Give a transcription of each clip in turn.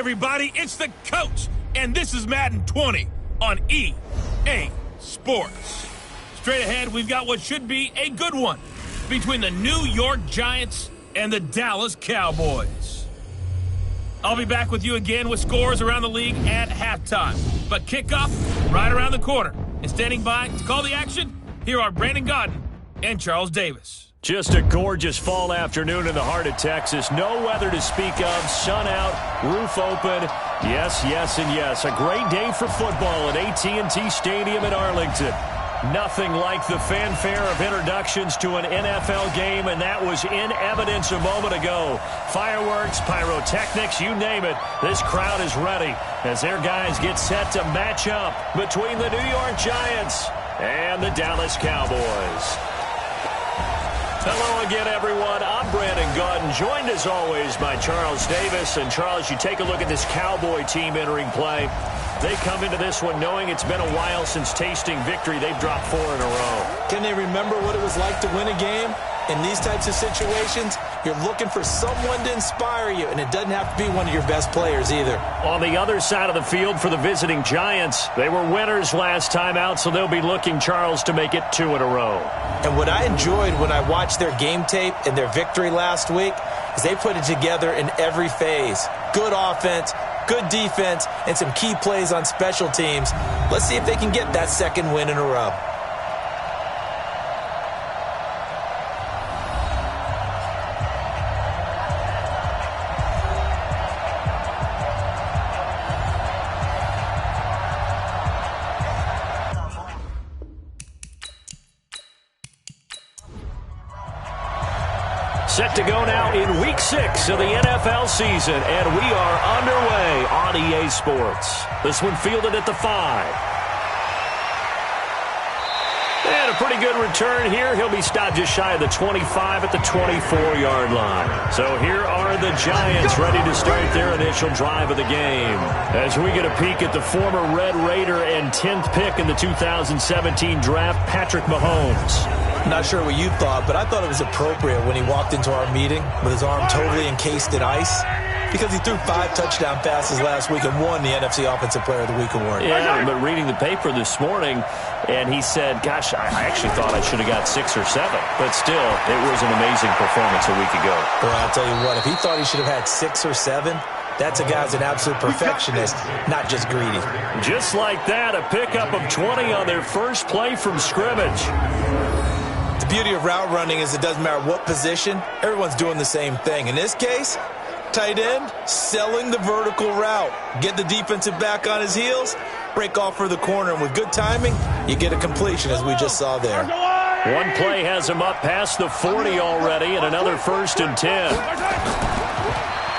everybody, it's the coach, and this is Madden 20 on EA Sports. Straight ahead, we've got what should be a good one between the New York Giants and the Dallas Cowboys. I'll be back with you again with scores around the league at halftime. But kickoff right around the corner. And standing by to call the action, here are Brandon Godden and Charles Davis. Just a gorgeous fall afternoon in the heart of Texas. No weather to speak of. Sun out, roof open. Yes, yes, and yes. A great day for football at AT&T Stadium in Arlington. Nothing like the fanfare of introductions to an NFL game, and that was in evidence a moment ago. Fireworks, pyrotechnics, you name it. This crowd is ready as their guys get set to match up between the New York Giants and the Dallas Cowboys. Hello again, everyone. I'm Brandon Godden, joined as always by Charles Davis. And Charles, you take a look at this Cowboy team entering play. They come into this one knowing it's been a while since tasting victory. They've dropped 4 in a row. Can they remember what it was like to win a game? In these types of situations, you're looking for someone to inspire you, and it doesn't have to be one of your best players either. On the other side of the field for the visiting Giants, they were winners last time out, so they'll be looking, Charles, to make it 2 in a row. And what I enjoyed when I watched their game tape and their victory last week is they put it together in every phase. Good offense, good defense, and some key plays on special teams. Let's see if they can get that second win in a row. Set to go now in Week 6 of the NFL season, and we are underway on EA Sports. This one fielded at the 5. And a pretty good return here. He'll be stopped just shy of the 25 at the 24-yard line. So here are the Giants ready to start their initial drive of the game. As we get a peek at the former Red Raider and 10th pick in the 2017 draft, Patrick Mahomes. Not sure what you thought, but I thought it was appropriate when he walked into our meeting with his arm totally encased in ice, because he threw 5 touchdown passes last week and won the NFC Offensive Player of the Week award. Yeah, but reading the paper this morning, and he said, gosh, I actually thought I should have got 6 or 7. But still, it was an amazing performance a week ago. Well, I'll tell you what, if he thought he should have had 6 or 7, that's a guy who's an absolute perfectionist, not just greedy. Just like that, a pickup of 20 on their first play from scrimmage. The beauty of route running is it doesn't matter what position, everyone's doing the same thing. In this case, tight end, selling the vertical route. Get the defensive back on his heels, break off for the corner, and with good timing, you get a completion as we just saw there. One play has him up past the 40 already, and another 1st and 10.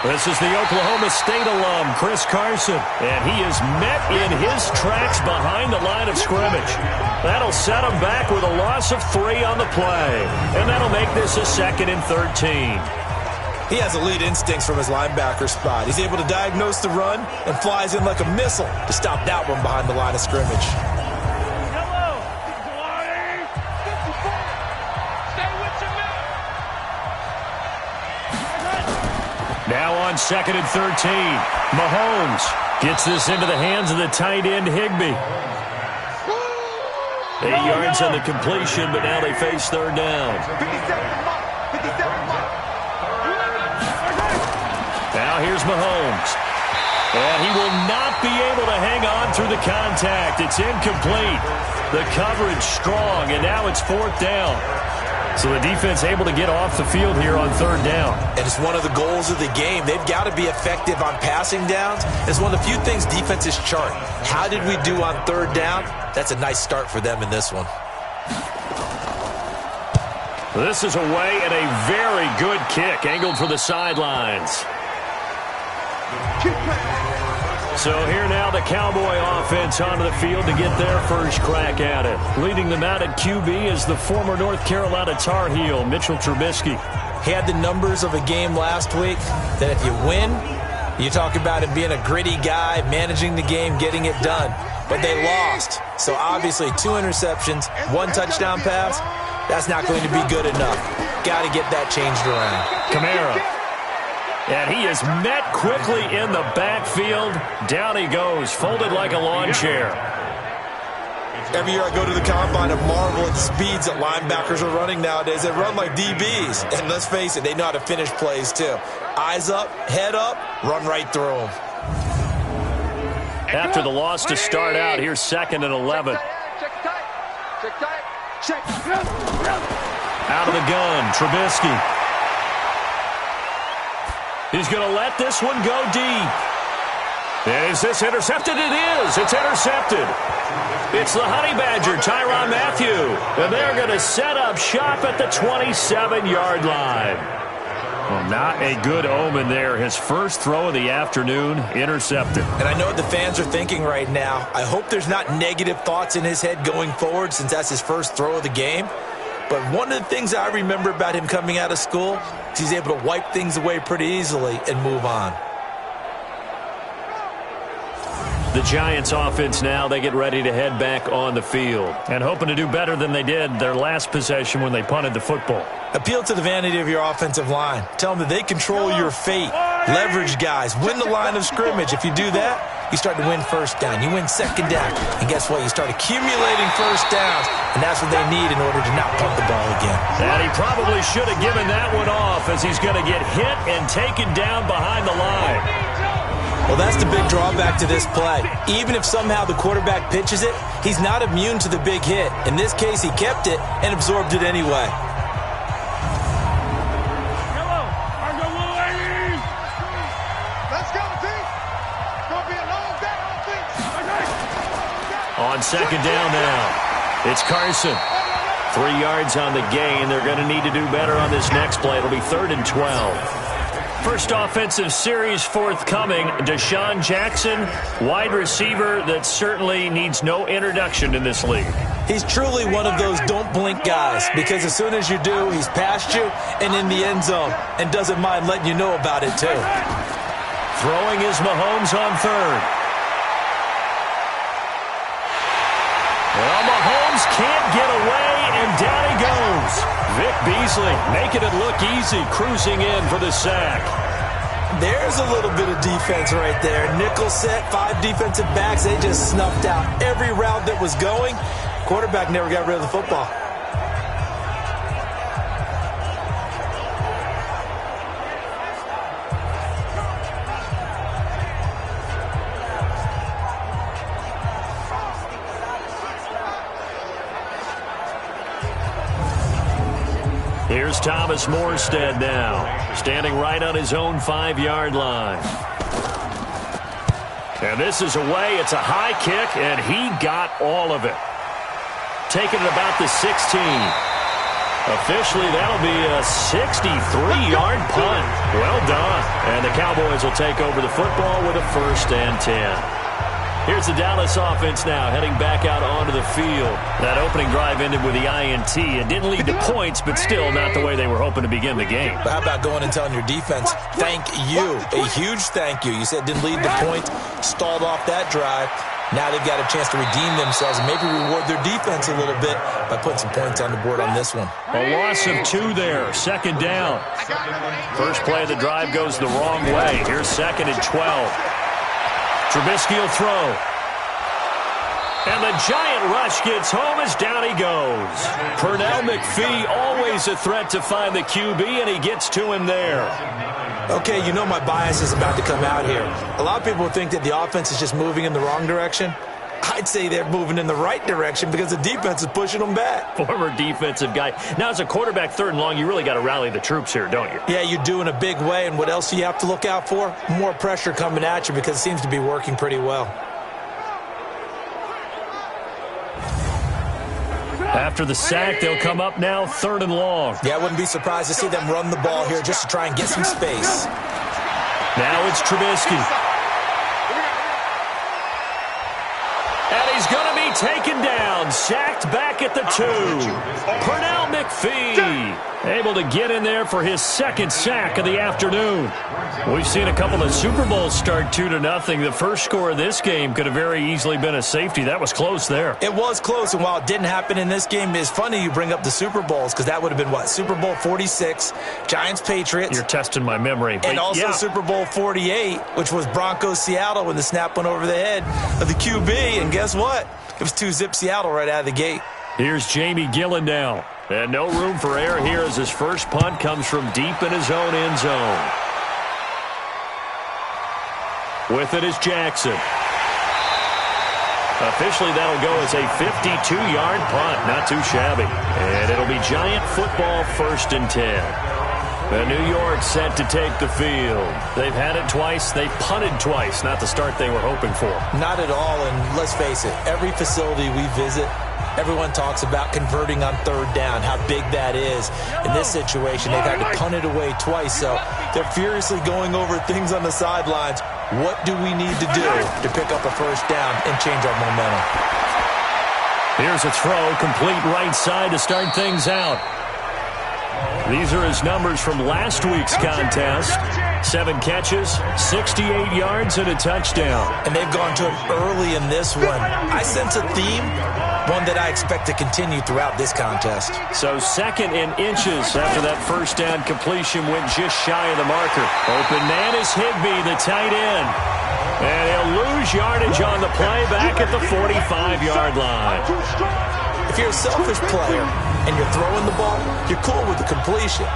This is the Oklahoma State alum, Chris Carson, and he is met in his tracks behind the line of scrimmage. That'll set him back with a loss of 3 on the play, and that'll make this a 2nd and 13. He has elite instincts from his linebacker spot. He's able to diagnose the run and flies in like a missile to stop that one behind the line of scrimmage. Now on 2nd and 13, Mahomes gets this into the hands of the tight end, Higbee. 8 yards on the completion, but now they face 3rd down. Now here's Mahomes. And he will not be able to hang on through the contact. It's incomplete. The coverage strong, and now it's 4th down. So the defense able to get off the field here on 3rd down. And it's one of the goals of the game. They've got to be effective on passing downs. It's one of the few things defenses chart. How did we do on 3rd down? That's a nice start for them in this one. This is away and a very good kick angled for the sidelines. So here now the Cowboy offense onto the field to get their first crack at it. Leading them out at QB is the former North Carolina Tar Heel, Mitchell Trubisky. He had the numbers of a game last week that if you win, you talk about him being a gritty guy, managing the game, getting it done. But they lost. So obviously 2 interceptions, 1 touchdown pass, that's not going to be good enough. Got to get that changed around. Kamara. And he is met quickly in the backfield. Down he goes, folded like a lawn chair. Every year I go to the combine and marvel at the speeds that linebackers are running nowadays. They run like DBs. And let's face it, they know how to finish plays too. Eyes up, head up, run right through them. After the loss to start out, here's 2nd and 11. Out of the gun, Trubisky. He's going to let this one go deep. And is this intercepted? It is. It's intercepted. It's the Honey Badger, Tyrann Mathieu. And they're going to set up shop at the 27-yard line. Well, not a good omen there. His first throw of the afternoon, intercepted. And I know what the fans are thinking right now. I hope there's not negative thoughts in his head going forward since that's his first throw of the game. But one of the things I remember about him coming out of school is he's able to wipe things away pretty easily and move on. The Giants offense now, they get ready to head back on the field. And hoping to do better than they did their last possession when they punted the football. Appeal to the vanity of your offensive line. Tell them that they control your fate. Leverage guys. Win the line of scrimmage. If you do that, you start to win first down. You win second down. And guess what? You start accumulating first downs. And that's what they need in order to not punt the ball again. And he probably should have given that one off as he's going to get hit and taken down behind the line. Well, that's the big drawback to this play. Even if somehow the quarterback pitches it, he's not immune to the big hit. In this case, he kept it and absorbed it anyway. On second down now, it's Carson. 3 yards on the gain. They're going to need to do better on this next play. It'll be 3rd and 12. First offensive series forthcoming. Deshaun Jackson, wide receiver that certainly needs no introduction in this league. He's truly one of those don't blink guys because as soon as you do, he's past you and in the end zone and doesn't mind letting you know about it too. Throwing is Mahomes on 3rd. Well, Mahomes can't get away, and down he goes. Vic Beasley making it look easy, cruising in for the sack. There's a little bit of defense right there. Nickel set, 5 defensive backs. They just snuffed out every route that was going. Quarterback never got rid of the football. Here's Thomas Morstead now, standing right on his own 5-yard line. And this is away. It's a high kick, and he got all of it. Taking it about the 16. Officially, that'll be a 63-yard punt. Well done. And the Cowboys will take over the football with a 1st and 10. Here's the Dallas offense now, heading back out onto the field. That opening drive ended with the INT. It didn't lead to points, but still not the way they were hoping to begin the game. But how about going and telling your defense, thank you, a huge thank you. You said it didn't lead to points, stalled off that drive. Now they've got a chance to redeem themselves and maybe reward their defense a little bit by putting some points on the board on this one. A loss of 2 there, 2nd down. First play of the drive goes the wrong way. Here's 2nd and 12. Trubisky will throw. And the giant rush gets home as down he goes. Pernell McPhee, always a threat to find the QB, and he gets to him there. Okay, you know my bias is about to come out here. A lot of people think that the offense is just moving in the wrong direction. I'd say they're moving in the right direction because the defense is pushing them back. Former defensive guy. Now, as a quarterback 3rd and long, you really got to rally the troops here, don't you? Yeah, you do in a big way. And what else do you have to look out for? More pressure coming at you because it seems to be working pretty well. After the sack, they'll come up now 3rd and long. Yeah, I wouldn't be surprised to see them run the ball here just to try and get some space. Now it's Trubisky. And he's going to be taken down, sacked back at the 2. Pernell McPhee. able to get in there for his second sack of the afternoon. We've seen a couple of Super Bowls start 2-0. The first score of this game could have very easily been a safety. That was close there. It was close, and while it didn't happen in this game, it's funny you bring up the Super Bowls because that would have been, what, Super Bowl 46, Giants-Patriots. You're testing my memory. And also Super Bowl 48, which was Broncos-Seattle when the snap went over the head of the QB. And guess what? It was 2-zip Seattle right out of the gate. Here's Jamie Gillen now. And no room for error here as his first punt comes from deep in his own end zone. With it is Jackson. Officially, that'll go as a 52-yard punt. Not too shabby. And it'll be Giant football 1st and 10. And New York set to take the field. They've had it twice. They've punted twice. Not the start they were hoping for. Not at all. And let's face it, every facility we visit, everyone talks about converting on 3rd down, how big that is. In this situation, they've had to punt it away twice. So they're furiously going over things on the sidelines. What do we need to do to pick up a 1st down and change our momentum? Here's a throw, complete right side to start things out. These are his numbers from last week's contest. 7 catches, 68 yards, and a touchdown. And they've gone to him early in this one. I sense a theme, one that I expect to continue throughout this contest. So 2nd in inches after that 1st down completion went just shy of the marker. Open man is Higbee, the tight end. And he'll lose yardage on the play back at the 45-yard line. If you're a selfish player and you're throwing the ball, you're cool with the completion.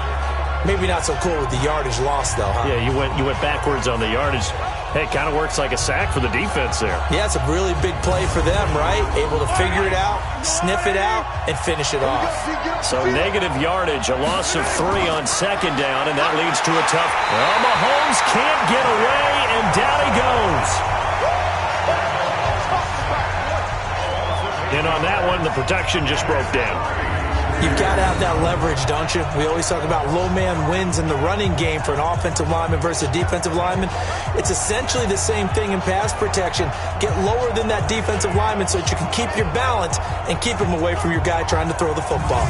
Maybe not so cool with the yardage loss, though, huh? Yeah, you went backwards on the yardage. Hey, it kind of works like a sack for the defense there. Yeah, it's a really big play for them, right? Able to figure it out, sniff it out, and finish it off. So negative yardage, a loss of 3 on 2nd down, and that leads to a tough... Well, Mahomes can't get away, and down he goes. And on that one, the protection just broke down. You've got to have that leverage, don't you? We always talk about low man wins in the running game for an offensive lineman versus a defensive lineman. It's essentially the same thing in pass protection. Get lower than that defensive lineman so that you can keep your balance and keep him away from your guy trying to throw the football.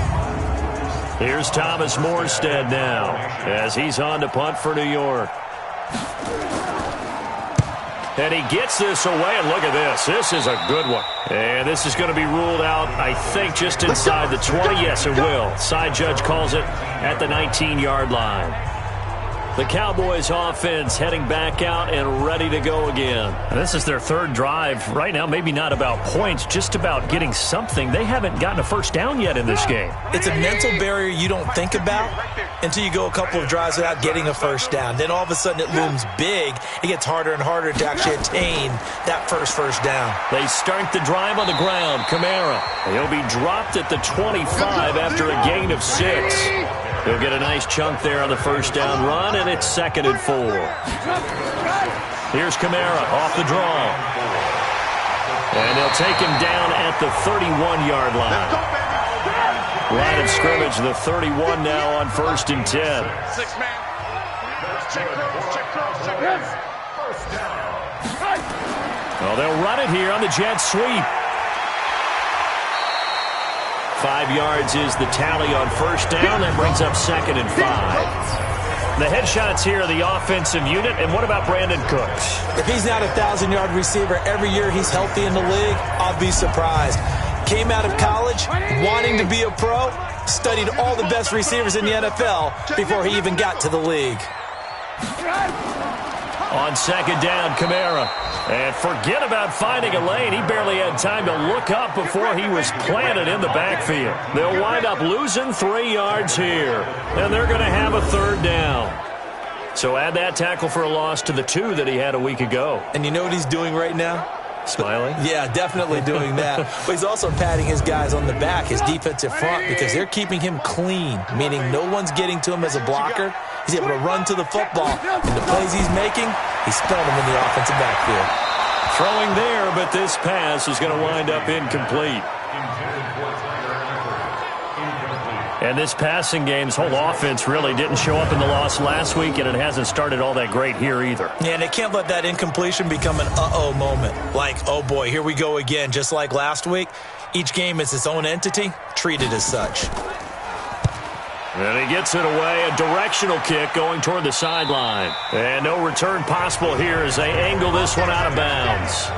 Here's Thomas Morstead now as he's on to punt for New York. And he gets this away, and look at this. This is a good one. And this is going to be ruled out, I think, just inside the 20. Yes, it will. Side judge calls it at the 19-yard line. The Cowboys offense heading back out and ready to go again. And this is their 3rd drive. Right now, maybe not about points, just about getting something. They haven't gotten a 1st down yet in this game. It's a mental barrier you don't think about until you go a couple of drives without getting a 1st down. Then all of a sudden it looms big. It gets harder and harder to actually attain that first down. They start the drive on the ground. Kamara. He'll be dropped at the 25 after a gain of 6. He'll get a nice chunk there on the 1st down run, and it's 2nd and 4. Here's Kamara off the draw. And they'll take him down at the 31-yard line. Line of scrimmage, the 31 now on 1st and 10. Well, they'll run it here on the jet sweep. 5 yards is the tally on 1st down. That brings up 2nd and 5. The headshots here are the offensive unit. And what about Brandon Cooks? If he's not a 1,000-yard receiver every year he's healthy in the league, I'll be surprised. Came out of college wanting to be a pro, studied all the best receivers in the NFL before he even got to the league. On 2nd down, Kamara. And forget about finding a lane. He barely had time to look up before he was planted in the backfield. They'll wind up losing 3 yards here. And they're going to have a 3rd down. So add that tackle for a loss to the 2 that he had a week ago. And you know what he's doing right now? Smiling? Yeah, definitely doing that. But he's also patting his guys on the back, his defensive front, because they're keeping him clean, meaning no one's getting to him as a blocker. He's able to run to the football. And the plays he's making, he's spelling them in the offensive backfield. Throwing there, but this pass is going to wind up incomplete. And this passing game's whole offense really didn't show up in the loss last week, and it hasn't started all that great here either. Yeah, and they can't let that incompletion become an uh-oh moment. Like, oh boy, here we go again. Just like last week, each game is its own entity, treated as such. And he gets it away, a directional kick going toward the sideline. And no return possible here as they angle this one out of bounds.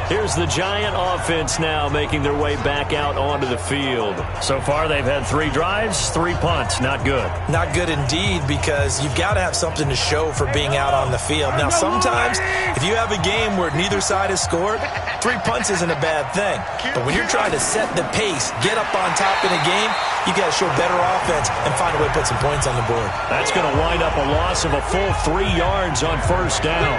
Here's the Giant offense now making their way back out onto the field. So far, they've had 3 drives, 3 punts. Not good. Not good indeed, because you've got to have something to show for being out on the field. Now, sometimes, if you have a game where neither side has scored, 3 punts isn't a bad thing. But when you're trying to set the pace, get up on top in a game, you got to show better offense and find a way to put some points on the board. That's going to wind up a loss of a full 3 yards on first down.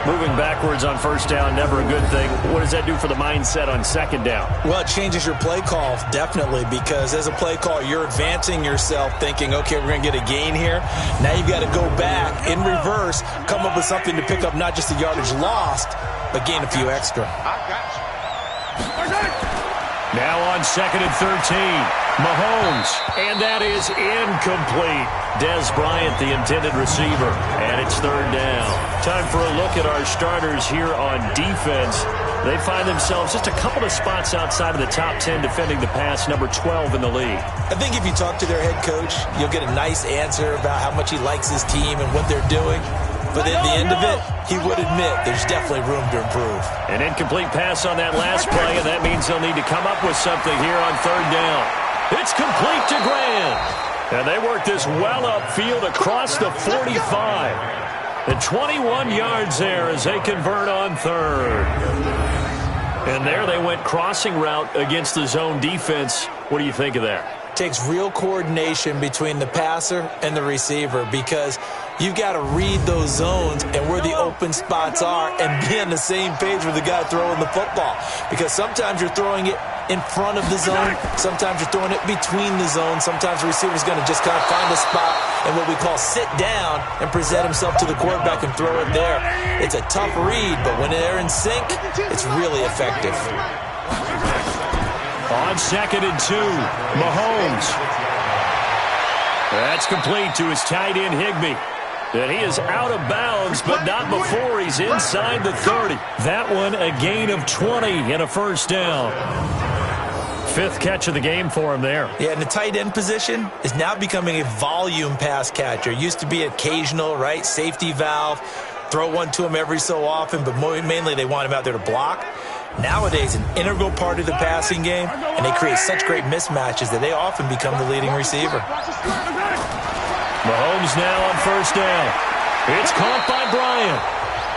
Moving backwards on first down, never a good thing. What does that do for the mindset on second down? Well, it changes your play call, definitely, because as a play call, you're advancing yourself thinking, okay, we're going to get a gain here. Now you've got to go back in reverse, come up with something to pick up not just the yardage lost, but gain a few extra. Now on 2nd and 13, Mahomes, and that is incomplete. Dez Bryant, the intended receiver, and it's 3rd down. Time for a look at our starters here on defense. They find themselves just a couple of spots outside of the top 10 defending the pass, number 12 in the league. I think if you talk to their head coach, you'll get a nice answer about how much he likes his team and what they're doing. But at the end of it, he would admit there's definitely room to improve. An incomplete pass on that last play, and that means they'll need to come up with something here on 3rd down. It's complete to Grant. And they work this well upfield across the 45. And 21 yards there as they convert on 3rd. And there they went crossing route against the zone defense. What do you think of that? Takes real coordination between the passer and the receiver, because you've got to read those zones and where the open spots are and be on the same page with the guy throwing the football. Because sometimes you're throwing it in front of the zone, sometimes you're throwing it between the zones, sometimes the receiver's going to just kind of find a spot and what we call sit down and present himself to the quarterback and throw it there. It's a tough read, but when they're in sync, it's really effective. On 2nd and 2, Mahomes. That's complete to his tight end, Higbee. And he is out of bounds, but not before he's inside the 30. That one a gain of 20 and a 1st down. 5th catch of the game for him there. Yeah, and the tight end position is now becoming a volume pass catcher. Used to be occasional, right? Safety valve. Throw one to him every so often, but mainly they want him out there to block. Nowadays, an integral part of the passing game, and they create such great mismatches that they often become the leading receiver. Mahomes now on 1st down. It's caught by Bryant.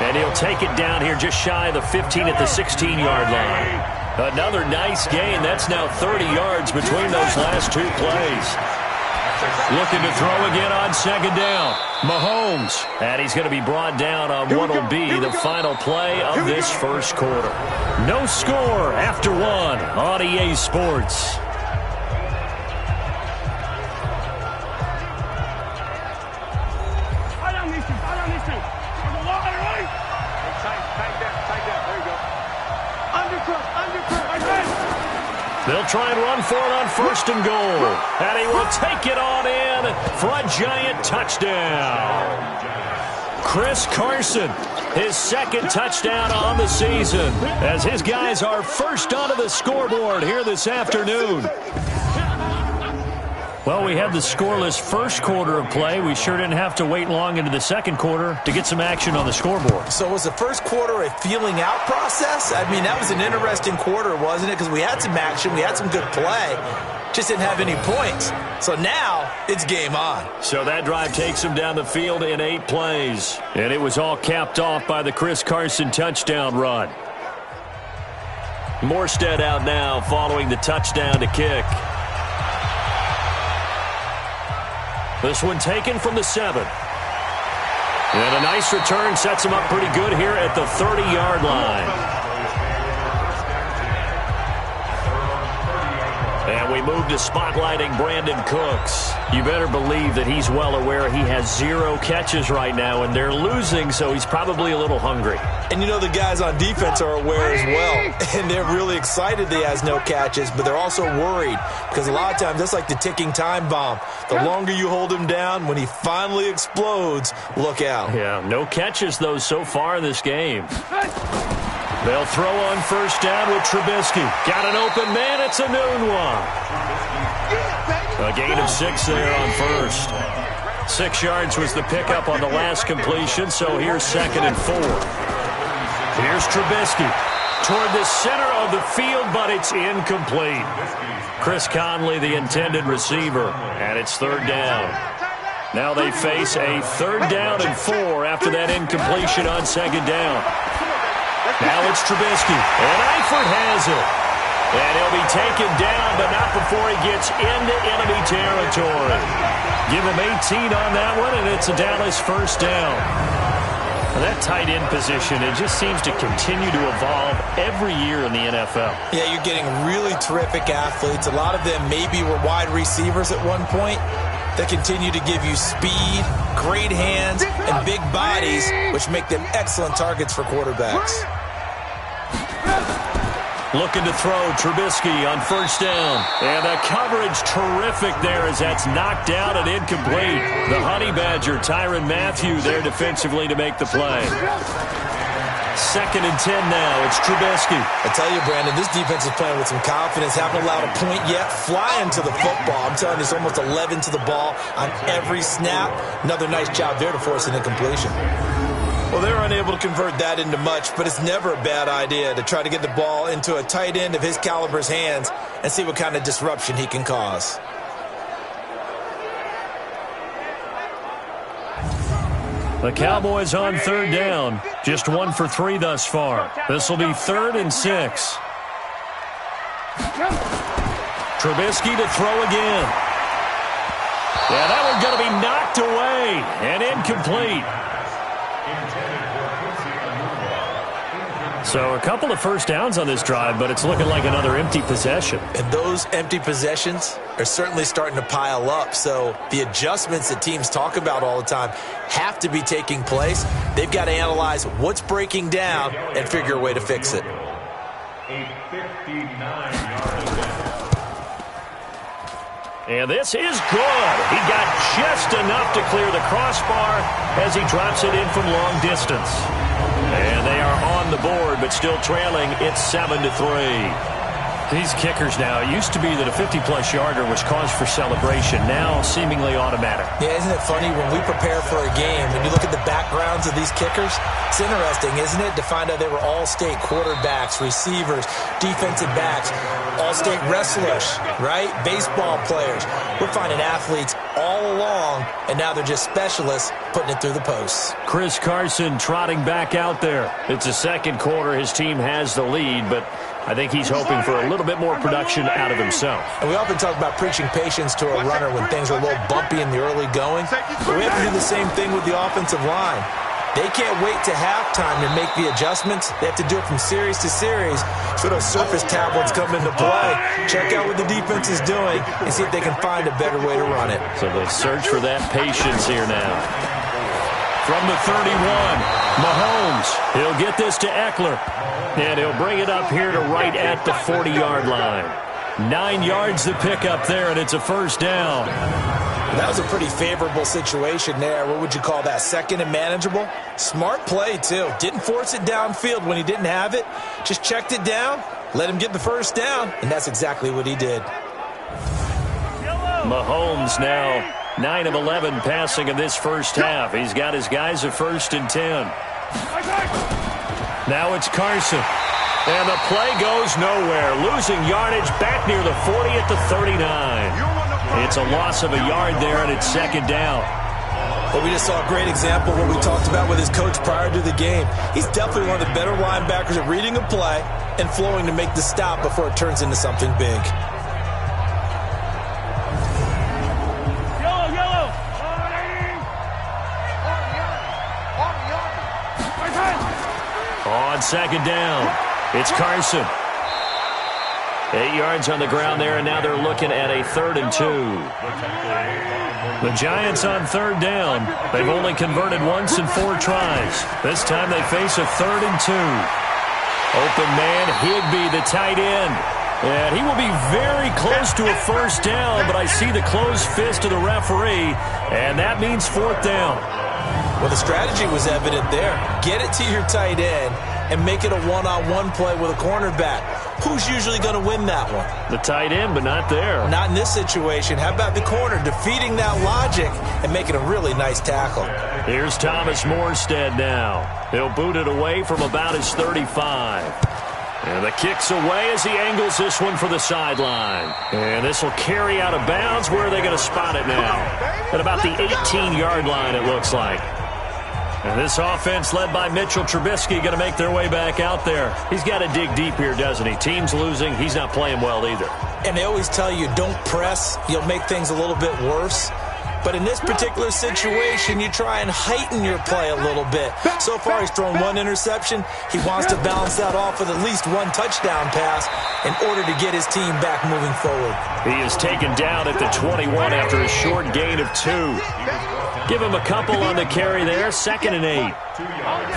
And he'll take it down here just shy of the 15 at the 16-yard line. Another nice gain. That's now 30 yards between those last 2 plays. Looking to throw again on 2nd down. Mahomes. And he's going to be brought down on what will be the final play of this 1st quarter. No score after 1 on EA Sports. They'll try and run for it on 1st and goal. And he will take it on in for a Giant touchdown. Chris Carson, his 2nd touchdown on the season, as his guys are first onto the scoreboard here this afternoon. Well, we had the scoreless 1st quarter of play. We sure didn't have to wait long into the 2nd quarter to get some action on the scoreboard. So was the 1st quarter a feeling out process? I mean, that was an interesting quarter, wasn't it? Because we had some action, we had some good play, just didn't have any points. So now it's game on. So that drive takes him down the field in 8 plays. And it was all capped off by the Chris Carson touchdown run. Morstead out now following the touchdown to kick. This one taken from the 7. And a nice return sets him up pretty good here at the 30-yard line. And we move to spotlighting Brandon Cooks. You better believe that he's well aware he has 0 catches right now, and they're losing, so he's probably a little hungry. And you know the guys on defense are aware as well, and they're really excited that he has no catches, but they're also worried because a lot of times that's like the ticking time bomb. The longer you hold him down, when he finally explodes, look out. Yeah, no catches, though, so far in this game. They'll throw on 1st down with Trubisky. Got an open man. It's a noon one. A gain of 6 there on first. 6 yards was the pickup on the last completion, so here's 2nd and 4. Here's Trubisky toward the center of the field, but it's incomplete. Chris Conley, the intended receiver, and it's 3rd down. Now they face a 3rd down and 4 after that incompletion on 2nd down. Now it's Trubisky, and Eifert has it. And he'll be taken down, but not before he gets into enemy territory. Give him 18 on that one, and it's a Dallas 1st down. Well, that tight end position, it just seems to continue to evolve every year in the NFL. Yeah, you're getting really terrific athletes. A lot of them maybe were wide receivers at one point. They continue to give you speed, great hands, and big bodies, which make them excellent targets for quarterbacks. Looking to throw, Trubisky on 1st down. And the coverage terrific there as that's knocked out and incomplete. The Honey Badger, Tyrann Mathieu, there defensively to make the play. 2nd and 10 now. It's Trubisky. I tell you, Brandon, this defense is playing with some confidence. Haven't allowed a point yet. Flying to the football. I'm telling you, it's almost 11 to the ball on every snap. Another nice job there to force an incompletion. Well, they're unable to convert that into much, but it's never a bad idea to try to get the ball into a tight end of his caliber's hands and see what kind of disruption he can cause. The Cowboys on 3rd down. Just 1 for 3 thus far. This will be 3rd and 6. Trubisky to throw again. Yeah, that one's going to be knocked away and incomplete. So a couple of 1st downs on this drive, but it's looking like another empty possession. And those empty possessions are certainly starting to pile up. So the adjustments that teams talk about all the time have to be taking place. They've got to analyze what's breaking down and figure a way to fix it. And this is good. He got just enough to clear the crossbar as he drops it in from long distance. And they are on the board, but still trailing. It's 7-3. These kickers now, it used to be that a 50-plus yarder was cause for celebration. Now, seemingly automatic. Yeah, isn't it funny when we prepare for a game, when you look at the backgrounds of these kickers, it's interesting, isn't it, to find out they were all-state quarterbacks, receivers, defensive backs, all-state wrestlers, right? Baseball players. We're finding athletes all along, and now they're just specialists putting it through the posts. Chris Carson trotting back out there. It's the 2nd quarter. His team has the lead, but I think he's hoping for a little bit more production out of himself. And we often talk about preaching patience to a runner when things are a little bumpy in the early going. But we have to do the same thing with the offensive line. They can't wait to halftime to make the adjustments. They have to do it from series to series. So those surface tablets come into play. Check out what the defense is doing and see if they can find a better way to run it. So they'll search for that patience here now. From the 31, Mahomes. He'll get this to Eckler. And he'll bring it up here to right at the 40-yard line. 9 yards to pick up there, and it's a 1st down. That was a pretty favorable situation there. What would you call that? 2nd and manageable? Smart play, too. Didn't force it downfield when he didn't have it. Just checked it down, let him get the 1st down, and that's exactly what he did. Mahomes now 9 of 11 passing in this 1st half. He's got his guys at 1st and 10. Now it's Carson. And the play goes nowhere. Losing yardage back near the 40 at the 39. It's a loss of a yard there, and it's 2nd down. But we just saw a great example of what we talked about with his coach prior to the game. He's definitely one of the better linebackers at reading a play and flowing to make the stop before it turns into something big. On 2nd down, it's Carson. 8 yards on the ground there, and now they're looking at a 3rd and 2. The Giants on 3rd down. They've only converted once in 4 tries. This time they face a 3rd and 2. Open man, Higbee, the tight end. And he will be very close to a 1st down, but I see the closed fist of the referee, and that means 4th down. Well, the strategy was evident there. Get it to your tight end, and make it a one-on-one play with a cornerback. Who's usually going to win that one? The tight end, but not there. Not in this situation. How about the corner defeating that logic and making a really nice tackle? Here's Thomas Morstead now. He'll boot it away from about his 35. And the kick's away as he angles this one for the sideline. And this will carry out of bounds. Where are they going to spot it now? At about the 18-yard line, it looks like. And this offense led by Mitchell Trubisky going to make their way back out there. He's got to dig deep here, doesn't he? Team's losing. He's not playing well either. And they always tell you, don't press. You'll make things a little bit worse. But in this particular situation, you try and heighten your play a little bit. So far, he's thrown one interception. He wants to balance that off with at least one touchdown pass in order to get his team back moving forward. He is taken down at the 21 after a short gain of 2. Give him a couple on the carry there. 2nd and 8.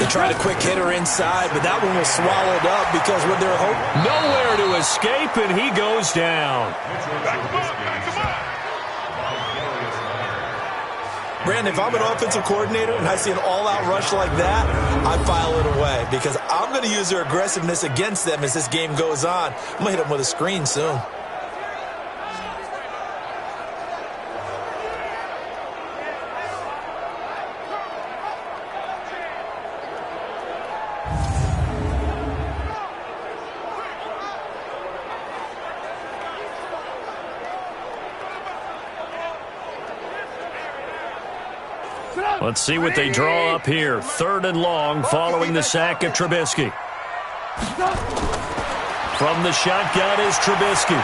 They tried a quick hitter inside, but that one was swallowed up because with their hope. Nowhere to escape, and he goes down. Brandon, if I'm an offensive coordinator and I see an all-out rush like that, I file it away because I'm going to use their aggressiveness against them as this game goes on. I'm going to hit them with a screen soon. Let's see what they draw up here. 3rd and long following the sack of Trubisky. From the shotgun is Trubisky.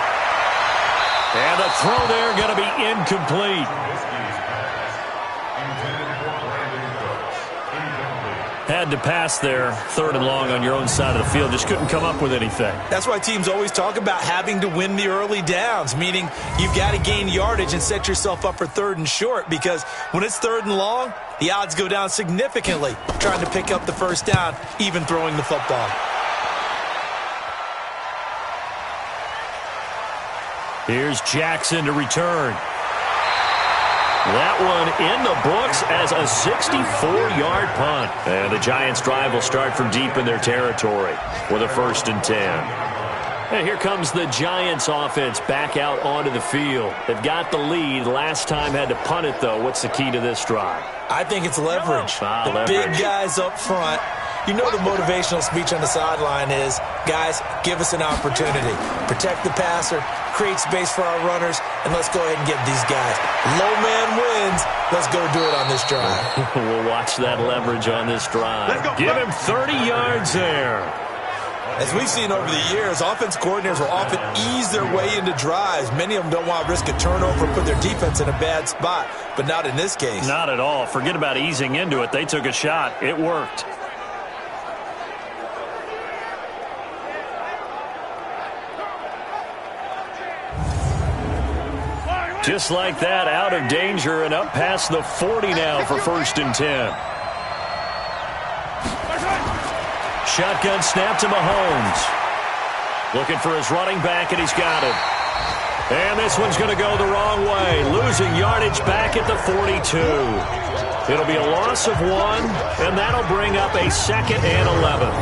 And the throw there going to be incomplete. Had to pass there, 3rd and long on your own side of the field. Just couldn't come up with anything. That's why teams always talk about having to win the early downs, meaning you've got to gain yardage and set yourself up for 3rd and short, because when it's 3rd and long, the odds go down significantly trying to pick up the first down, even throwing the football. Here's Jackson to return. That one in the books as a 64-yard punt. And the Giants' drive will start from deep in their territory with a 1st and 10. And here comes the Giants' offense back out onto the field. They've got the lead. Last time had to punt it, though. What's the key to this drive? I think it's leverage. Leverage. Big guys up front. You know the motivational speech on the sideline is, guys, give us an opportunity. Protect the passer, create space for our runners, and let's go ahead and get these guys. Low man wins. Let's go do it on this drive. We'll watch that leverage on this drive. Give him 30 yards there. As we've seen over the years, offense coordinators will often ease their way into drives. Many of them don't want to risk a turnover and put their defense in a bad spot, but not in this case. Not at all. Forget about easing into it. They took a shot. It worked. Just like that, out of danger and up past the 40 now for 1st and 10. Shotgun snap to Mahomes. Looking for his running back, and he's got it. And this one's going to go the wrong way. Losing yardage back at the 42. It'll be a loss of 1, and that'll bring up a 2nd and 11.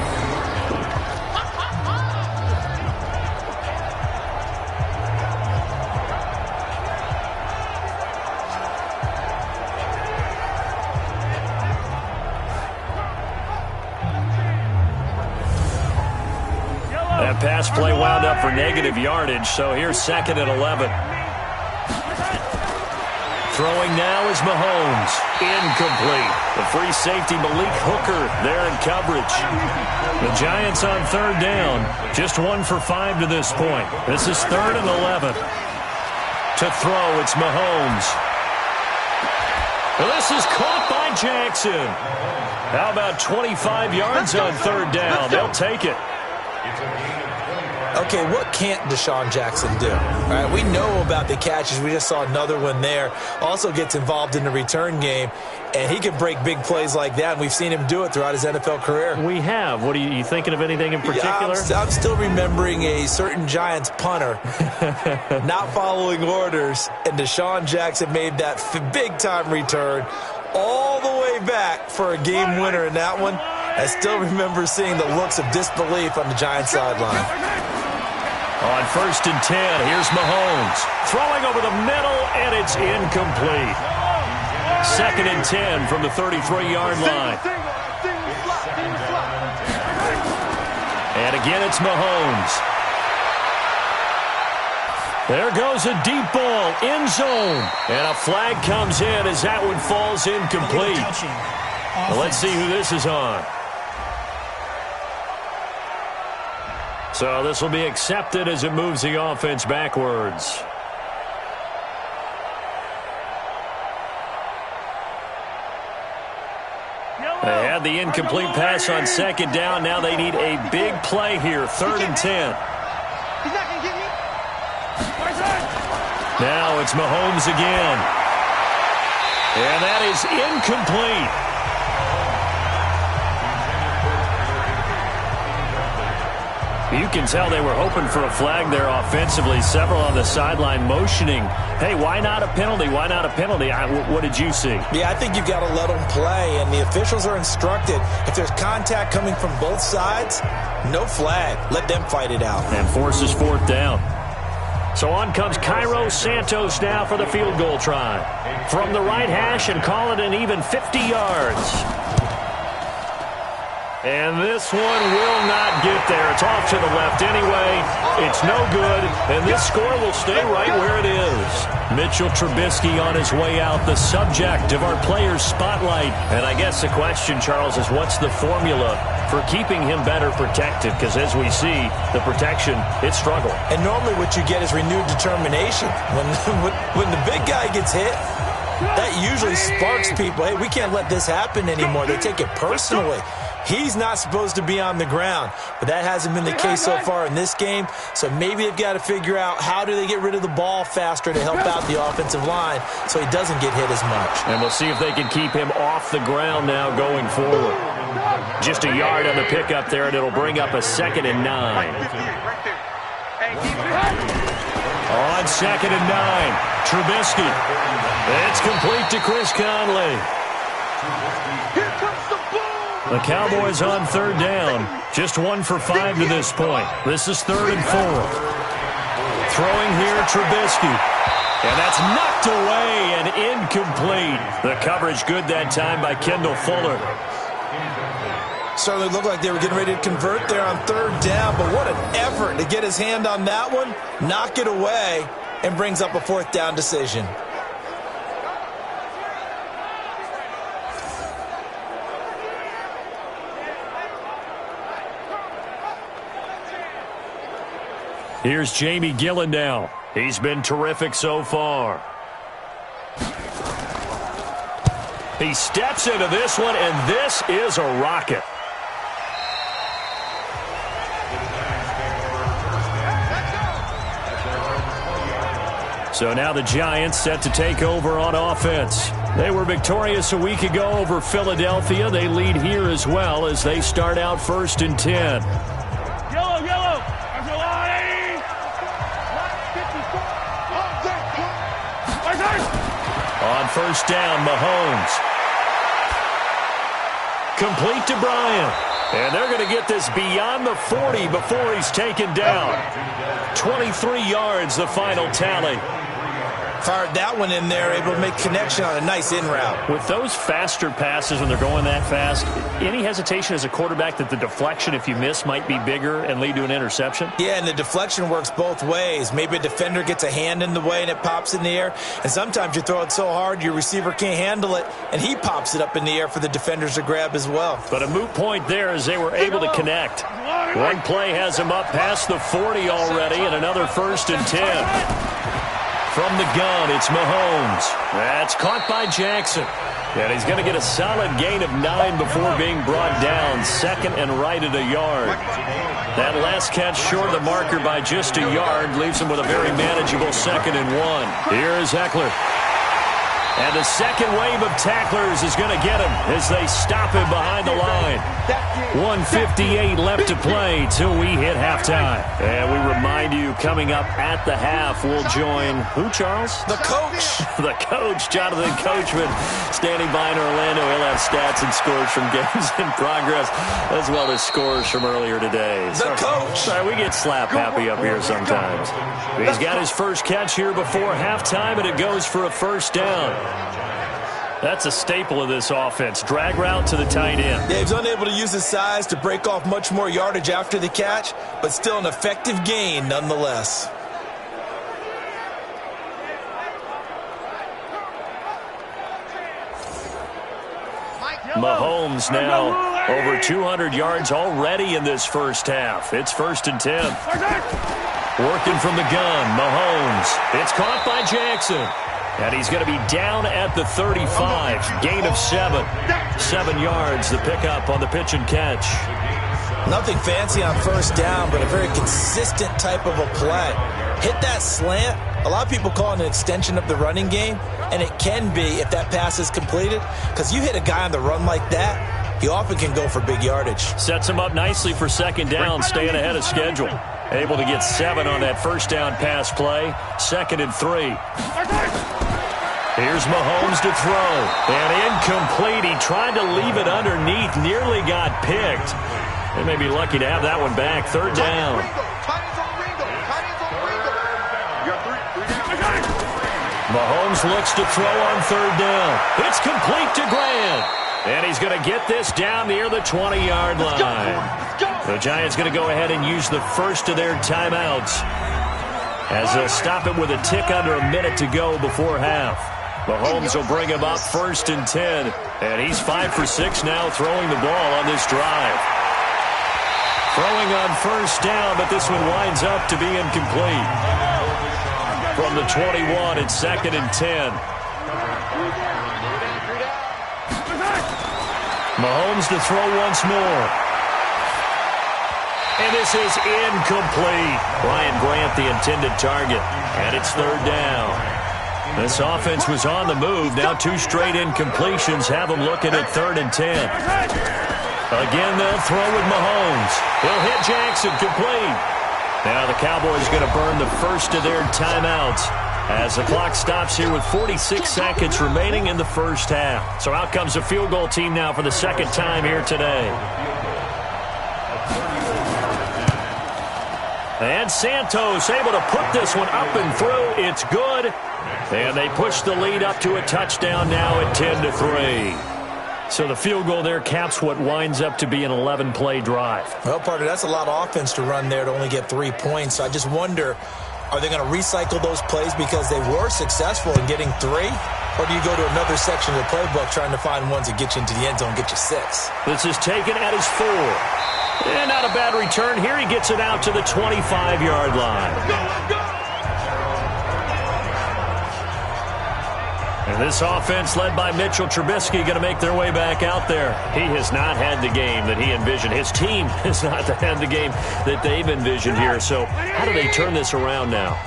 That pass play wound up for negative yardage, so here's 2nd and 11. Throwing now is Mahomes. Incomplete. The free safety Malik Hooker there in coverage. The Giants on 3rd down. Just 1 for 5 to this point. This is 3rd and 11. To throw, it's Mahomes. Well, this is caught by Jackson. How about 25 yards on 3rd down? They'll take it. Okay, what can't Deshaun Jackson do? All right, we know about the catches. We just saw another one there. Also gets involved in the return game, and he can break big plays like that, and we've seen him do it throughout his NFL career. We have. What are you thinking of anything in particular? Yeah, I'm still remembering a certain Giants punter not following orders, and Deshaun Jackson made that big-time return all the way back for a game winner in that one. I still remember seeing the looks of disbelief on the Giants sideline. On 1st and 10, here's Mahomes. Throwing over the middle, and it's incomplete. 2nd and 10 from the 33-yard line. And again, it's Mahomes. There goes a deep ball, end zone. And a flag comes in as that one falls incomplete. Well, let's see who this is on. So this will be accepted as it moves the offense backwards. They had the incomplete pass on 2nd down. Now they need a big play here, 3rd and 10. Now it's Mahomes again. And that is incomplete. You can tell they were hoping for a flag there offensively. Several on the sideline motioning, hey, why not a penalty? Why not a penalty? What did you see? Yeah, I think you've got to let them play, and the officials are instructed. If there's contact coming from both sides, no flag. Let them fight it out. And forces 4th down. So on comes Cairo Santos now for the field goal try. From the right hash and call it an even 50 yards. And this one will not get there. It's off to the left anyway. It's no good, and this score will stay right where it is. Mitchell Trubisky on his way out, the subject of our players' spotlight. And I guess the question, Charles, is what's the formula for keeping him better protected? Because as we see, the protection, it struggled. And normally what you get is renewed determination. When the big guy gets hit, that usually sparks people. Hey, we can't let this happen anymore. They take it personally. He's not supposed to be on the ground, but that hasn't been the case so far in this game. So maybe they've got to figure out how do they get rid of the ball faster to help out the offensive line so he doesn't get hit as much. And we'll see if they can keep him off the ground now going forward. Just a yard on the pickup there, and it'll bring up a 2nd and 9. On 2nd and 9, Trubisky. It's complete to Chris Conley. The Cowboys on 3rd down. Just 1 for 5 to this point. This is 3rd and 4. Throwing here, Trubisky. And that's knocked away and incomplete. The coverage good that time by Kendall Fuller. Certainly looked like they were getting ready to convert there on 3rd down, but what an effort to get his hand on that one, knock it away, and brings up a 4th down decision. Here's Jamie Gillen now. He's been terrific so far. He steps into this one, and this is a rocket. So now the Giants set to take over on offense. They were victorious a week ago over Philadelphia. They lead here as well as they start out 1st and 10. On 1st down, Mahomes. Complete to Bryant. And they're going to get this beyond the 40 before he's taken down. 23 yards, the final tally. Fired that one in there, able to make connection on a nice in route. With those faster passes when they're going that fast, any hesitation as a quarterback that the deflection, if you miss, might be bigger and lead to an interception? Yeah, and the deflection works both ways. Maybe a defender gets a hand in the way and it pops in the air. And sometimes you throw it so hard your receiver can't handle it, and he pops it up in the air for the defenders to grab as well. But a moot point there as they were able to connect. One play has him up past the 40 already, and another 1st and 10. From the gun, it's Mahomes. That's caught by Jackson. And he's going to get a solid gain of 9 before being brought down. 2nd and right at a yard. That last catch short of the marker by just a yard leaves him with a very manageable 2nd and 1. Here is Eckler. And the second wave of tacklers is going to get him as they stop him behind the line. 1:58 left to play till we hit halftime. And we remind you, coming up at the half, we'll join who, Charles? The coach. The coach, Jonathan Coachman, standing by in Orlando. He'll have stats and scores from games in progress, as well as scores from earlier today. The coach. Sorry, we get slap happy up here sometimes. He's got his first catch here before halftime, and it goes for a first down. That's a staple of this offense. Drag route to the tight end. Yeah, he's unable to use his size to break off much more yardage after the catch, but still an effective gain nonetheless. Mahomes now over 200 yards already in this first half. It's 1st and 10. Working from the gun, Mahomes. It's caught by Jackson. And he's going to be down at the 35. Gain of 7. 7 yards, the pickup on the pitch and catch. Nothing fancy on first down, but a very consistent type of a play. Hit that slant. A lot of people call it an extension of the running game, and it can be if that pass is completed, because you hit a guy on the run like that, he often can go for big yardage. Sets him up nicely for second down, staying ahead of schedule. Able to get 7 on that first down pass play. 2nd and 3. Here's Mahomes to throw. And incomplete. He tried to leave it underneath. Nearly got picked. They may be lucky to have that one back. 3rd down. Mahomes looks to throw on 3rd down. It's complete to Grant. And he's going to get this down near the 20-yard line. The Giants going to go ahead and use the first of their timeouts, as they'll stop it with a tick under a minute to go before half. Mahomes will bring him up 1st and 10. And he's 5 for 6 now throwing the ball on this drive. Throwing on first down, but this one winds up to be incomplete. From the 21, it's 2nd and 10. Mahomes to throw once more. And this is incomplete. Ryan Grant, the intended target. And it's 3rd down. This offense was on the move. Now 2 straight incompletions have them looking at 3rd and 10. Again, they'll throw with Mahomes. He'll hit Jackson, complete. Now the Cowboys going to burn the first of their timeouts as the clock stops here with 46 seconds remaining in the first half. So out comes the field goal team now for the second time here today. And Santos able to put this one up and through. It's good. And they push the lead up to a touchdown now at 10-3. So the field goal there caps what winds up to be an 11-play drive. Well, partner, that's a lot of offense to run there to only get 3 points. So I just wonder, are they going to recycle those plays because they were successful in getting 3? Or do you go to another section of the playbook trying to find ones that get you into the end zone, get you 6? This is taken at his 4. And not a bad return. Here he gets it out to the 25-yard line. And this offense led by Mitchell Trubisky going to make their way back out there. He has not had the game that he envisioned. His team has not had the game that they've envisioned here. So how do they turn this around now?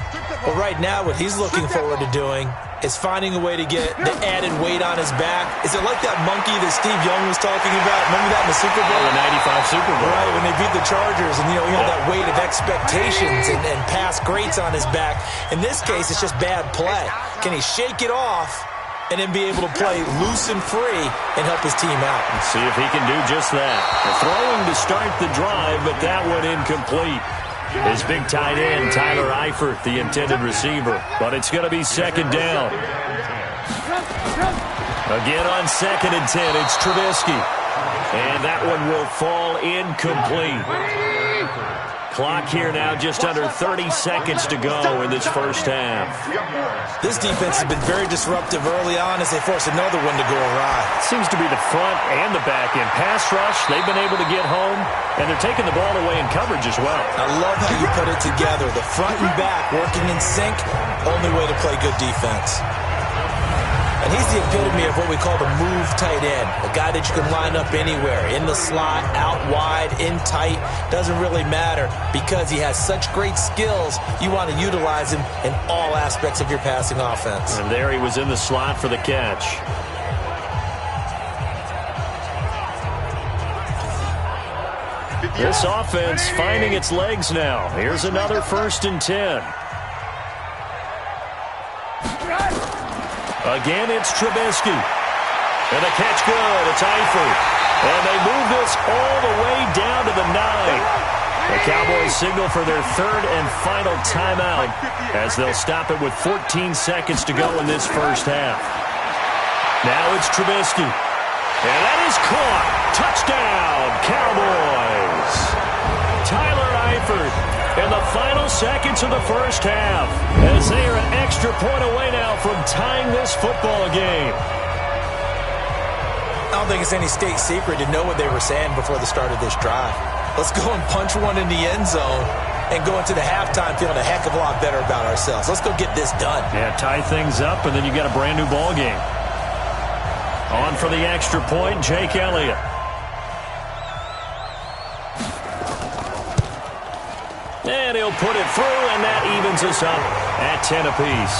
Well, right now what he's looking forward to doing is finding a way to get the added weight on his back. Is it like that monkey that Steve Young was talking about? Remember that in the Super Bowl? The 95 Super Bowl. Right, when they beat the Chargers, and, he had that weight of expectations and past greats on his back. In this case, it's just bad play. Can he shake it off and then be able to play loose and free and help his team out? Let's see if he can do just that. The throwing to start the drive, but that one incomplete. His big tight end, Tyler Eifert, the intended receiver. But it's going to be 2nd down. Again on 2nd and 10, it's Trubisky. And that one will fall incomplete. Clock here now just under 30 seconds to go in this first half. This defense has been very disruptive early on as they force another one to go awry. Seems to be the front and the back end. Pass rush, they've been able to get home, and they're taking the ball away in coverage as well. I love how you put it together. The front and back working in sync, only way to play good defense. And he's the epitome of what we call the move tight end, a guy that you can line up anywhere, in the slot, out wide, in tight, doesn't really matter because he has such great skills. You want to utilize him in all aspects of your passing offense. And there he was in the slot for the catch. This offense finding its legs now. Here's another 1st and 10. Again, it's Trubisky. And the catch good. It's Eifert. And they move this all the way down to the 9. The Cowboys signal for their 3rd and final timeout as they'll stop it with 14 seconds to go in this first half. Now it's Trubisky. And that is caught. Touchdown, Cowboys. Tyler Eifert in the final seconds of the first half as they are an extra point away now from tying this football game. I don't think it's any state secret to know what they were saying before the start of this drive. Let's go and punch one in the end zone and go into the halftime feeling a heck of a lot better about ourselves. Let's go get this done. Yeah, tie things up, and then you got a brand new ball game. On for the extra point, Jake Elliott. And he'll put it through, and that evens us up at 10 apiece.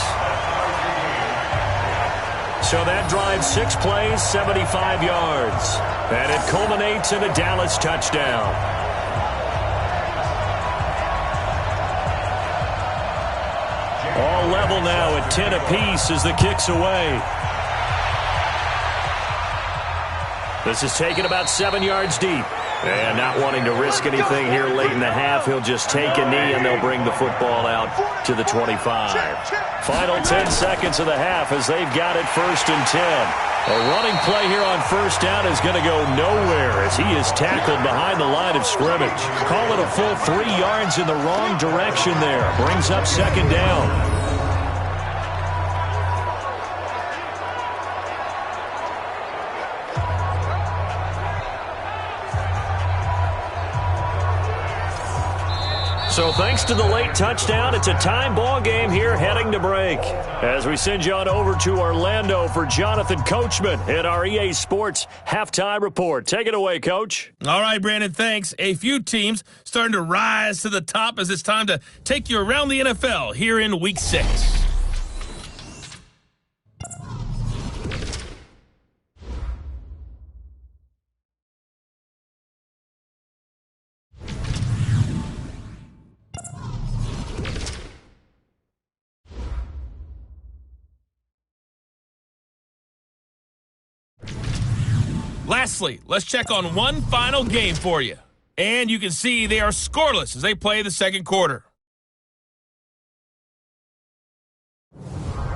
So that drives 6 plays, 75 yards. And it culminates in a Dallas touchdown. All level now at 10 apiece as the kick's away. This is taken about 7 yards deep. And not wanting to risk anything here late in the half, he'll just take a knee and they'll bring the football out to the 25. Final 10 seconds of the half as they've got it 1st and 10. A running play here on 1st down is going to go nowhere as he is tackled behind the line of scrimmage. Call it a full 3 yards in the wrong direction there. Brings up 2nd down. So thanks to the late touchdown, it's a time ball game here heading to break. As we send you on over to Orlando for Jonathan Coachman at our EA Sports Halftime Report. Take it away, Coach. All right, Brandon, thanks. A few teams starting to rise to the top as it's time to take you around the NFL here in Week 6. Lastly, let's check on one final game for you. And you can see they are scoreless as they play the second quarter.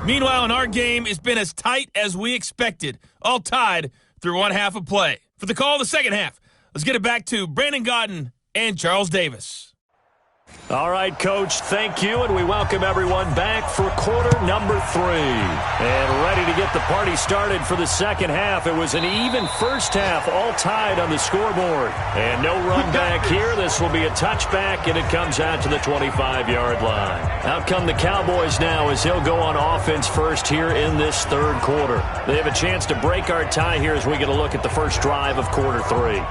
Meanwhile, in our game, it's been as tight as we expected, all tied through one half of play. For the call of the second half, let's get it back to Brandon Godden and Charles Davis. All right, Coach, thank you, and we welcome everyone back for quarter number 3. And ready to get the party started for the second half. It was an even first half, all tied on the scoreboard. And no run back here. This will be a touchback, and it comes out to the 25-yard line. Out come the Cowboys now as he'll go on offense first here in this third quarter. They have a chance to break our tie here as we get a look at the first drive of quarter 3.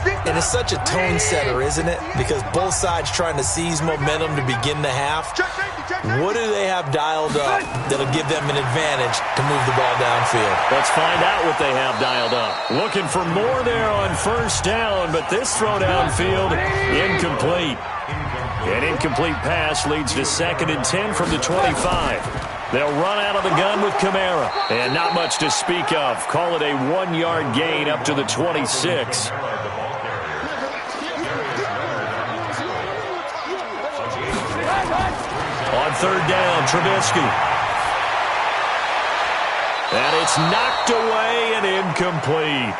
And it's such a tone setter, isn't it? Because both sides trying to seize momentum to begin the half. What do they have dialed up that'll give them an advantage to move the ball downfield? Let's find out what they have dialed up. Looking for more there on 1st down, but this throw downfield, incomplete. An incomplete pass leads to 2nd and 10 from the 25. They'll run out of the gun with Kamara. And not much to speak of. Call it a 1-yard gain up to the 26. On 3rd down, Trubisky. And it's knocked away and incomplete.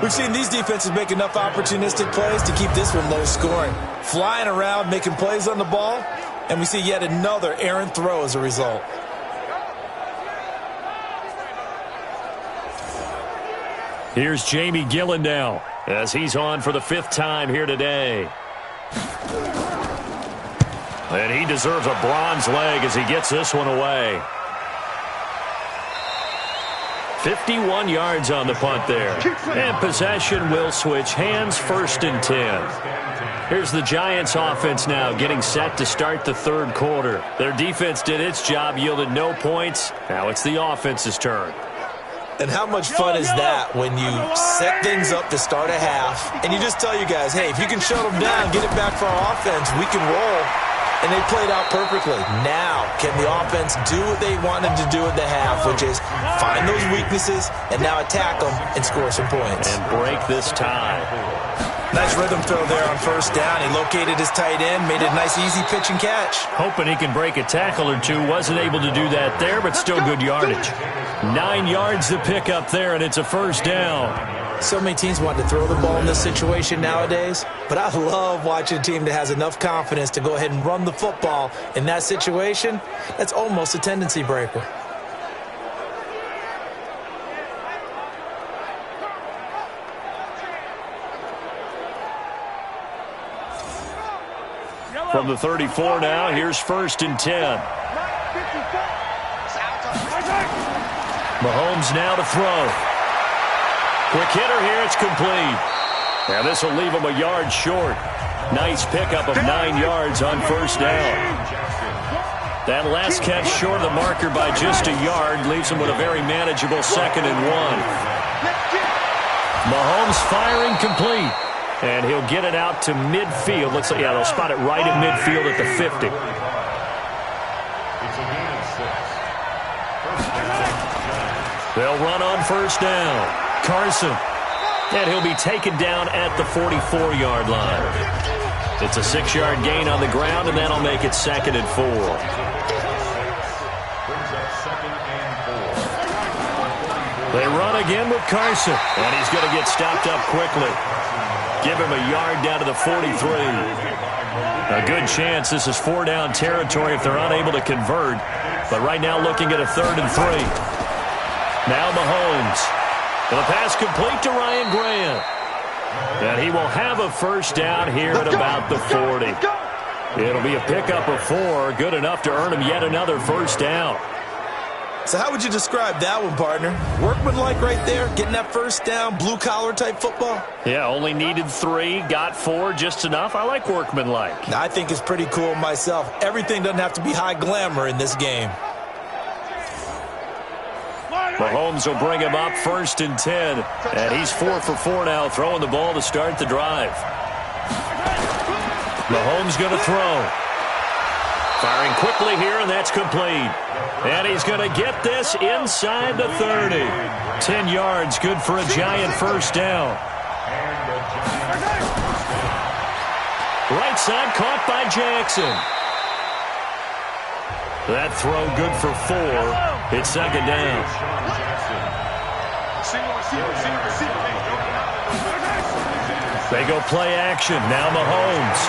We've seen these defenses make enough opportunistic plays to keep this one low scoring. Flying around, making plays on the ball, and we see yet another errant throw as a result. Here's Jamie Gillen now as he's on for the 5th time here today. And he deserves a bronze leg as he gets this one away. 51 yards on the punt there. And possession will switch hands, 1st and 10. Here's the Giants offense now getting set to start the third quarter. Their defense did its job, yielded no points. Now it's the offense's turn. And how much fun is that when you set things up to start a half and you just tell you guys, hey, if you can shut them down, get it back for our offense, we can roll. And they played out perfectly. Now, can the offense do what they wanted to do at the half, which is find those weaknesses and now attack them and score some points. And break this tie. Nice rhythm throw there on 1st down. He located his tight end, made it a nice easy pitch and catch. Hoping he can break a tackle or two. Wasn't able to do that there, but still good yardage. 9 yards to pick up there, and it's a 1st down. So many teams want to throw the ball in this situation nowadays, but I love watching a team that has enough confidence to go ahead and run the football in that situation. That's almost a tendency breaker. From the 34 now, here's 1st and 10. Mahomes now to throw. Quick hitter here, it's complete. Now this will leave him a yard short. Nice pickup of 9 yards on 1st down. That last catch short of the marker by just a yard leaves him with a very manageable 2nd and 1. Mahomes firing complete. And he'll get it out to midfield. Looks like, yeah, they'll spot it right at midfield at the 50. They'll run on 1st down. Carson. And he'll be taken down at the 44-yard line. It's a 6-yard gain on the ground, and that'll make it 2nd and 4. They run again with Carson, and he's going to get stopped up quickly. Give him a yard down to the 43. A good chance this is 4-down territory if they're unable to convert. But right now looking at a 3rd and 3. Now Mahomes. And the pass complete to Ryan Grant. And he will have a 1st down here at about the 40. It'll be a pickup of 4, good enough to earn him yet another 1st down. So how would you describe that one, partner? Workmanlike right there, getting that 1st down, blue-collar type football? Yeah, only needed 3, got 4, just enough. I like workmanlike. I think it's pretty cool myself. Everything doesn't have to be high glamour in this game. Mahomes will bring him up 1st and 10. And he's 4 for 4 now, throwing the ball to start the drive. Mahomes going to throw. Firing quickly here, and that's complete. And he's going to get this inside the 30. 10 yards, good for a Giant 1st down. Right side caught by Jackson. That throw good for 4. It's 2nd down. They go play action. Now Mahomes.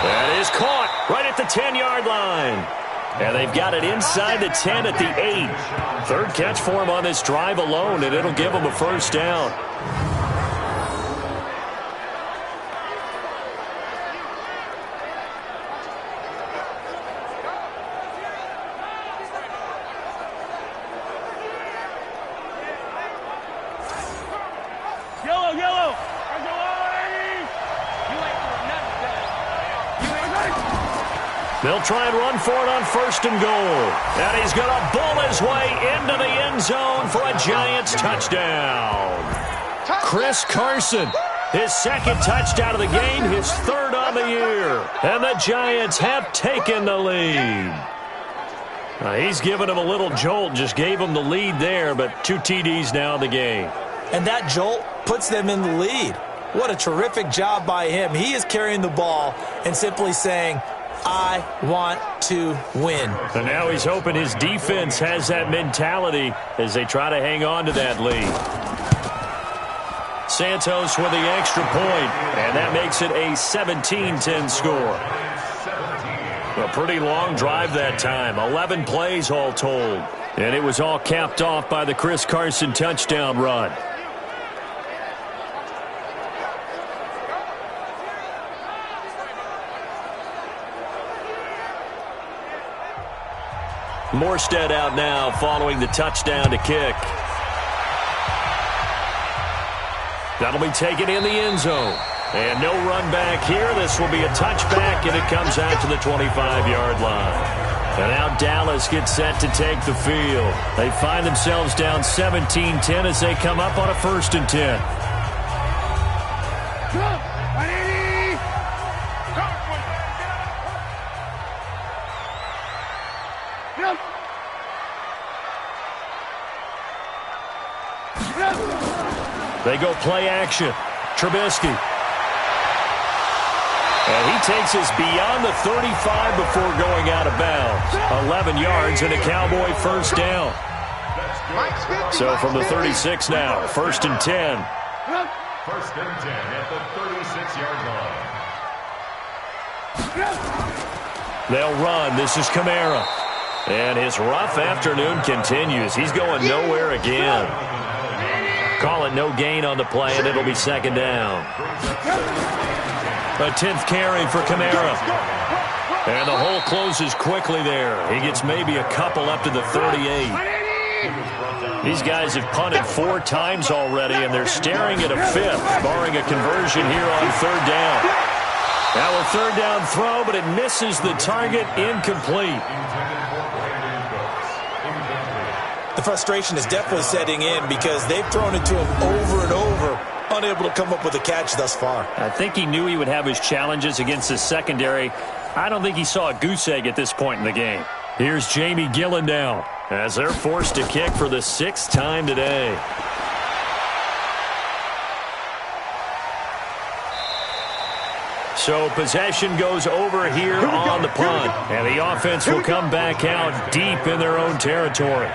That is caught right at the 10-yard line. And they've got it inside the 10 at the 8. 3rd catch for him on this drive alone, and it'll give him a 1st down. They'll try and run for it on 1st and goal. And he's going to bull his way into the end zone for a Giants touchdown. Chris Carson, his 2nd touchdown of the game, his 3rd on the year. And the Giants have taken the lead. Now, he's given him a little jolt, just gave him the lead there, but 2 TDs now in the game. And that jolt puts them in the lead. What a terrific job by him. He is carrying the ball and simply saying, I want to win. And now he's hoping his defense has that mentality as they try to hang on to that lead. Santos with the extra point, and that makes it a 17-10 score. A pretty long drive that time, 11 plays all told. And it was all capped off by the Chris Carson touchdown run. Morstead out now following the touchdown to kick. That'll be taken in the end zone. And no run back here. This will be a touchback, and it comes out to the 25-yard line. And now Dallas gets set to take the field. They find themselves down 17-10 as they come up on a 1st and 10. They go play action. Trubisky. And he takes us beyond the 35 before going out of bounds. 11 yards and a Cowboy 1st down. So from the 36 now, 1st and 10. 1st and 10 at the 36-yard line. They'll run. This is Kamara. And his rough afternoon continues. He's going nowhere again. Call it no gain on the play, and it'll be 2nd down. A 10th carry for Kamara. And the hole closes quickly there. He gets maybe a couple up to the 38. These guys have punted 4 times already, and they're staring at a 5th, barring a conversion here on 3rd down. Now a 3rd down throw, but it misses the target, incomplete. The frustration is definitely setting in because they've thrown it to him over and over, unable to come up with a catch thus far. I think he knew he would have his challenges against his secondary. I don't think he saw a goose egg at this point in the game. Here's Jamie Gillen now as they're forced to kick for the 6th time today. So possession goes over here on the punt, and the offense will come back out deep in their own territory.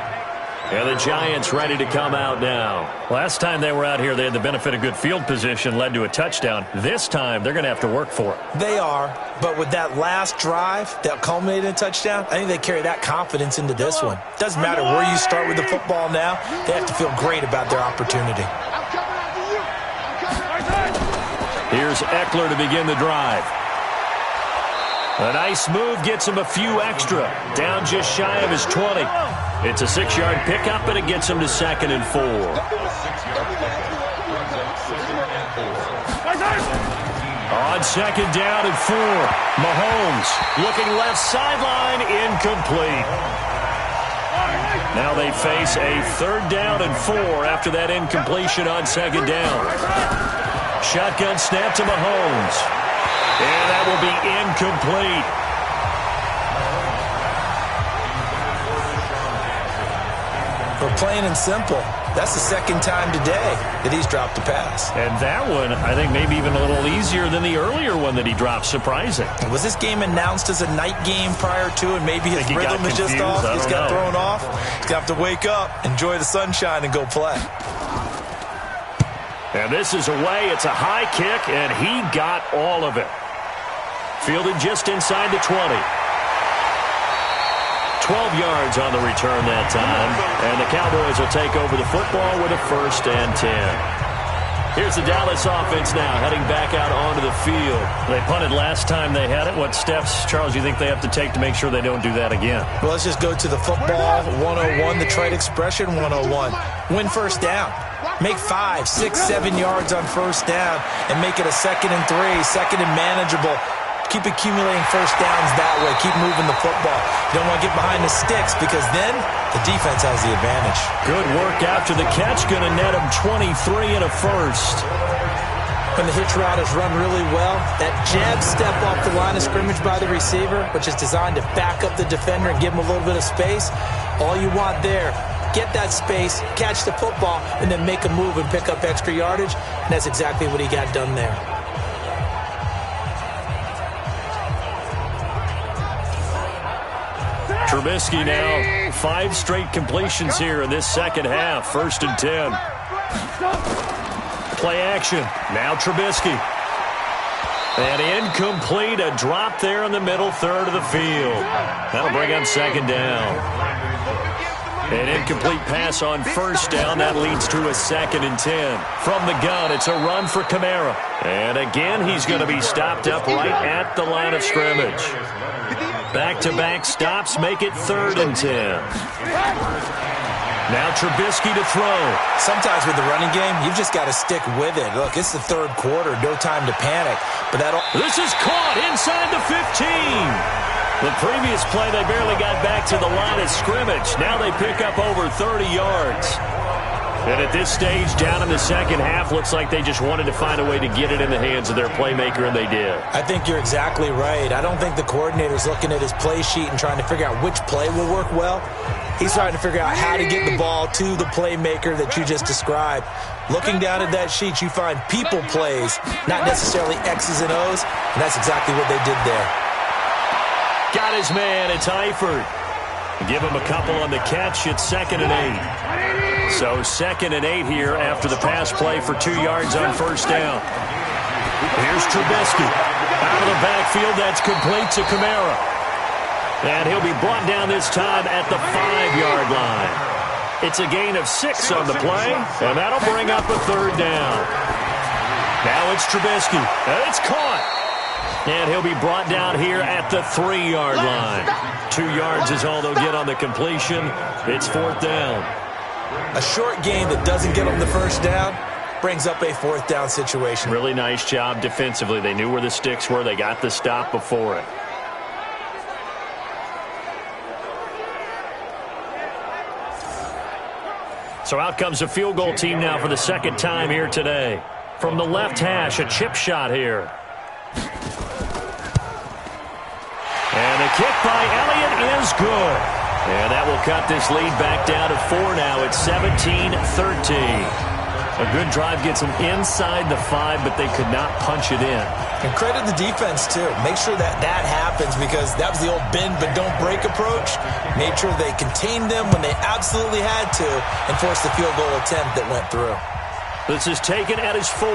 And the Giants ready to come out now. Last time they were out here, they had the benefit of good field position, led to a touchdown. This time, they're going to have to work for it. They are, but with that last drive that culminated in a touchdown, I think they carry that confidence into this one. Doesn't matter where you start with the football now, they have to feel great about their opportunity. Here's Eckler to begin the drive. A nice move gets him a few extra. Down just shy of his 20. It's a 6-yard pickup, and it gets him to 2nd and 4. On 2nd down and 4. Mahomes looking left sideline, incomplete. Now they face a 3rd down and 4 after that incompletion on 2nd down. Shotgun snap to Mahomes. And that will be incomplete. For plain and simple, that's the 2nd time today that he's dropped a pass. And that one, I think, maybe even a little easier than the earlier one that he dropped. Surprising. Was this game announced as a night game prior to, and maybe his rhythm is just off? He's got thrown off. He's going to have to wake up, enjoy the sunshine, and go play. And this is away. It's a high kick, and he got all of it. Fielded just inside the 20. 12 yards on the return that time. And the Cowboys will take over the football with a 1st and 10. Here's the Dallas offense now heading back out onto the field. They punted last time they had it. What steps, Charles, do you think they have to take to make sure they don't do that again? Well, let's just go to the football 101, the trade expression 101. Win 1st down. Make 5, 6, 7 yards on 1st down and make it a 2nd and 3, 2nd and manageable. Keep accumulating 1st downs that way. Keep moving the football. You don't want to get behind the sticks because then the defense has the advantage. Good work after the catch. Going to net him 23 and a 1st. When the hitch route is run really well, that jab step off the line of scrimmage by the receiver, which is designed to back up the defender and give him a little bit of space, all you want there, get that space, catch the football, and then make a move and pick up extra yardage, and that's exactly what he got done there. Trubisky now, 5 straight completions here in this 2nd half. 1st and 10. Play action. Now Trubisky. And incomplete. A drop there in the middle 3rd of the field. That'll bring up 2nd down. An incomplete pass on 1st down. That leads to a 2nd and 10. From the gun, it's a run for Kamara. And again, he's going to be stopped up right at the line of scrimmage. Back-to-back stops make it 3rd and 10. Now Trubisky to throw. Sometimes with the running game, you've just got to stick with it. Look, it's the 3rd quarter, no time to panic. But this is caught inside the 15. The previous play, they barely got back to the line of scrimmage. Now they pick up over 30 yards. And at this stage, down in the second half, looks like they just wanted to find a way to get it in the hands of their playmaker, and they did. I think you're exactly right. I don't think the coordinator's looking at his play sheet and trying to figure out which play will work well. He's trying to figure out how to get the ball to the playmaker that you just described. Looking down at that sheet, you find people plays, not necessarily X's and O's, and that's exactly what they did there. Got his man. It's Eifert. Give him a couple on the catch. It's 2nd and 8. So 2nd and 8 here after the pass play for 2 yards on 1st down. Here's Trubisky. Out of the backfield, that's complete to Kamara. And he'll be brought down this time at the 5-yard line. It's a gain of 6 on the play, and that'll bring up a 3rd down. Now it's Trubisky. And it's caught. And he'll be brought down here at the 3-yard line. 2 yards is all they'll get on the completion. It's 4th down. A short game that doesn't get them the 1st down brings up a 4th down situation. Really nice job defensively. They knew where the sticks were. They got the stop before it. So out comes a field goal team now for the 2nd time here today. From the left hash, a chip shot here. And the kick by Elliott is good. And that will cut this lead back down to 4 now. It's 17-13. A good drive gets them inside the 5, but they could not punch it in. And credit the defense, too. Make sure that happens, because that was the old bend but don't break approach. Made sure they contained them when they absolutely had to and forced the field goal attempt that went through. This is taken at his 4.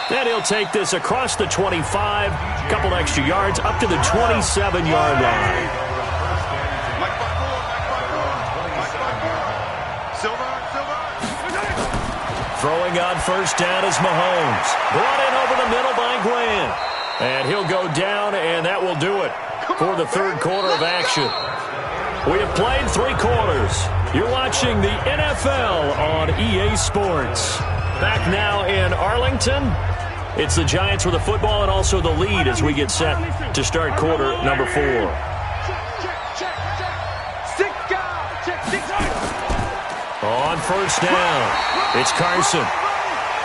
Then he'll take this across the 25, couple extra yards, up to the 27-yard line. Throwing on 1st down is Mahomes. Brought in over the middle by Grant. And he'll go down, and that will do it for the 3rd quarter of action. We have played 3 quarters. You're watching the NFL on EA Sports. Back now in Arlington. It's the Giants with the football and also the lead as we get set to start quarter number 4. On 1st down, it's Carson.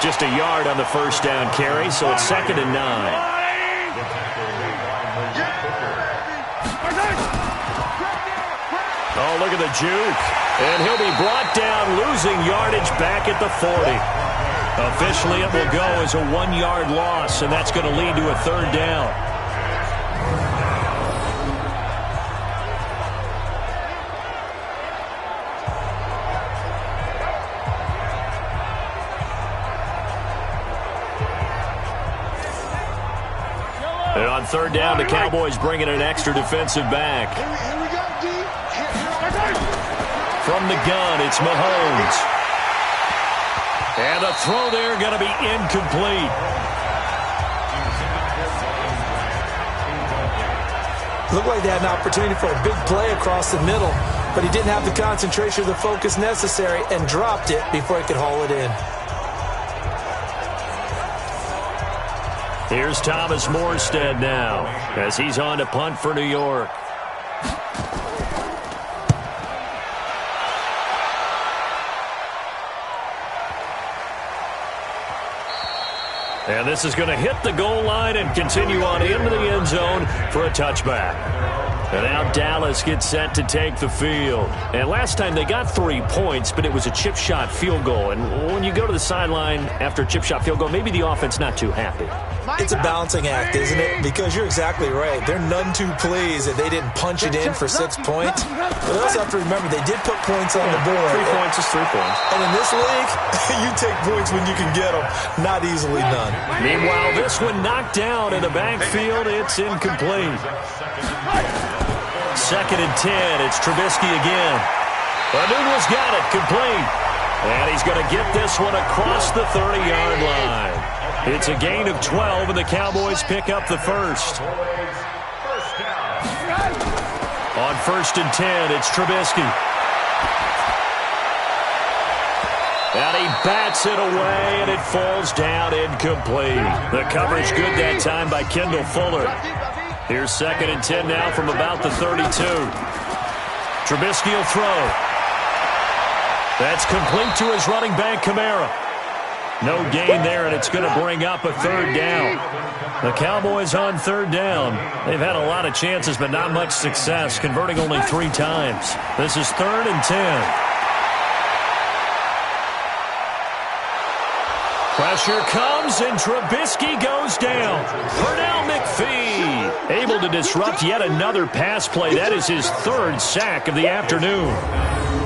Just a yard on the 1st down carry, so it's 2nd and 9. Oh, look at the juke. And he'll be brought down, losing yardage back at the 40. Officially, it will go as a 1-yard loss, and that's going to lead to a 3rd down. And on 3rd down, the Cowboys bringing an extra defensive back. From the gun, it's Mahomes. And the throw there going to be incomplete. Looked like they had an opportunity for a big play across the middle, but he didn't have the concentration or the focus necessary and dropped it before he could haul it in. Here's Thomas Morstead now as he's on to punt for New York. And this is going to hit the goal line and continue on into the end zone for a touchback. And now Dallas gets set to take the field. And last time they got 3 points, but it was a chip shot field goal. And when you go to the sideline after a chip shot field goal, maybe the offense not too happy. It's a balancing act, isn't it? Because you're exactly right. They're none too pleased that they didn't punch it in for 6 points. But they also have to remember they did put points on the board. 3 points is 3 points. And in this league, you take points when you can get them. Not easily done. Meanwhile, this one knocked down in the backfield. It's incomplete. 2nd and 10. It's Trubisky again. Newell's got it complete. And he's going to get this one across the 30-yard line. It's a gain of 12, and the Cowboys pick up the first. On 1st and 10, it's Trubisky. And he bats it away, and it falls down incomplete. The coverage good that time by Kendall Fuller. Here's 2nd and 10 now from about the 32. Trubisky will throw. That's complete to his running back, Kamara. No gain there, and it's going to bring up a 3rd down. The Cowboys on 3rd down. They've had a lot of chances, but not much success, converting only 3 times. This is 3rd and 10. Pressure comes, and Trubisky goes down. Pernell McPhee able to disrupt yet another pass play. That is his 3rd sack of the afternoon.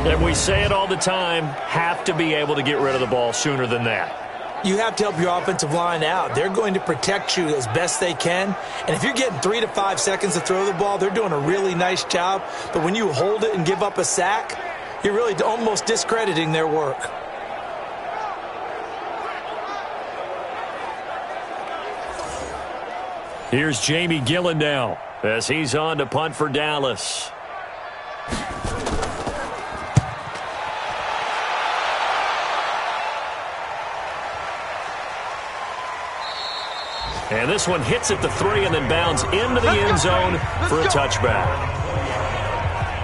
And we say it all the time, have to be able to get rid of the ball sooner than that. You have to help your offensive line out. They're going to protect you as best they can. And if you're getting 3 to 5 seconds to throw the ball, they're doing a really nice job. But when you hold it and give up a sack, you're really almost discrediting their work. Here's Jamie Gillen now as he's on to punt for Dallas. And this one hits at the 3 and then bounds into the end zone for a touchback.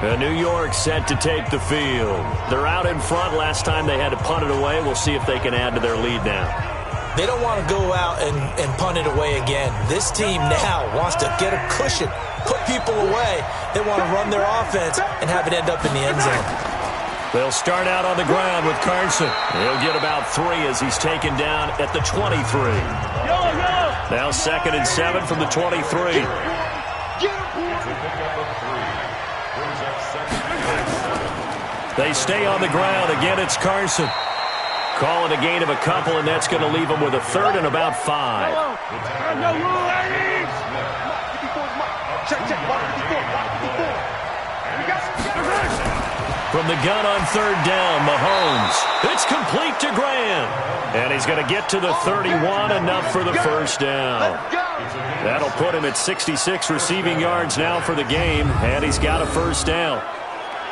And New York set to take the field. They're out in front. Last time they had to punt it away. We'll see if they can add to their lead now. They don't want to go out and punt it away again. This team now wants to get a cushion, put people away. They want to run their offense and have it end up in the end zone. They'll start out on the ground with Carson. He'll get about 3 as he's taken down at the 23. Now 2nd and 7 from the 23. They stay on the ground. Again, it's Carson. Call it a gain of a couple, and that's going to leave them with a 3rd and about 5. From the gun on 3rd down, Mahomes. It's complete to Graham. And he's going to get to the 31, enough for the 1st down. That'll put him at 66 receiving yards now for the game, and he's got a 1st down.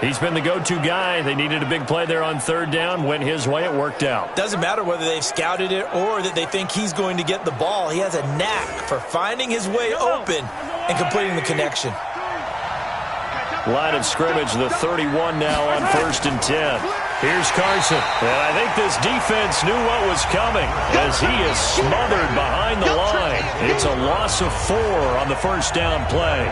He's been the go-to guy. They needed a big play there on 3rd down. Went his way. It worked out. Doesn't matter whether they've scouted it or that they think he's going to get the ball. He has a knack for finding his way open and completing the connection. Line of scrimmage, the 31 now on 1st and 10. Here's Carson. And I think this defense knew what was coming as he is smothered behind the line. It's a loss of 4 on the 1st down play.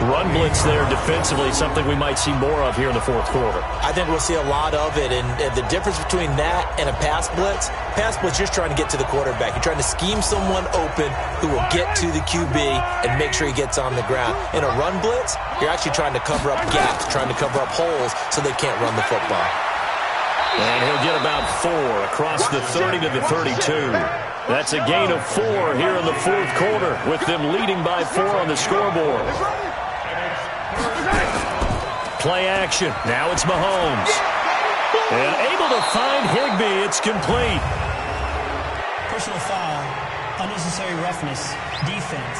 Run blitz there defensively, something we might see more of here in the 4th quarter. I think we'll see a lot of it, and the difference between that and a pass blitz, you're just trying to get to the quarterback. You're trying to scheme someone open who will get to the QB and make sure he gets on the ground. In a run blitz, you're actually trying to cover up gaps, trying to cover up holes so they can't run the football. And he'll get about 4 across the 30 to the 32. That's a gain of 4 here in the 4th quarter, with them leading by 4 on the scoreboard. Play action. Now it's Mahomes. And able to find Higbee. It's complete. Personal foul. Unnecessary roughness. Defense.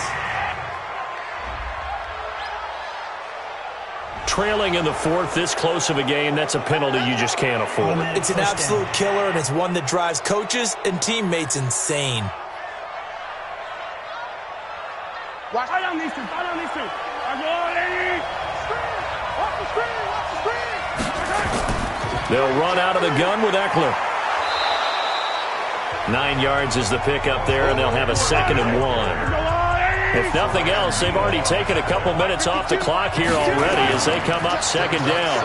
Trailing in the 4th, this close of a game, that's a penalty you just can't afford. It's an absolute killer, and it's one that drives coaches and teammates insane. Watch on these two. They'll run out of the gun with Eckler. 9 yards is the pickup there, and they'll have a 2nd and 1. If nothing else, they've already taken a couple minutes off the clock here already as they come up 2nd down.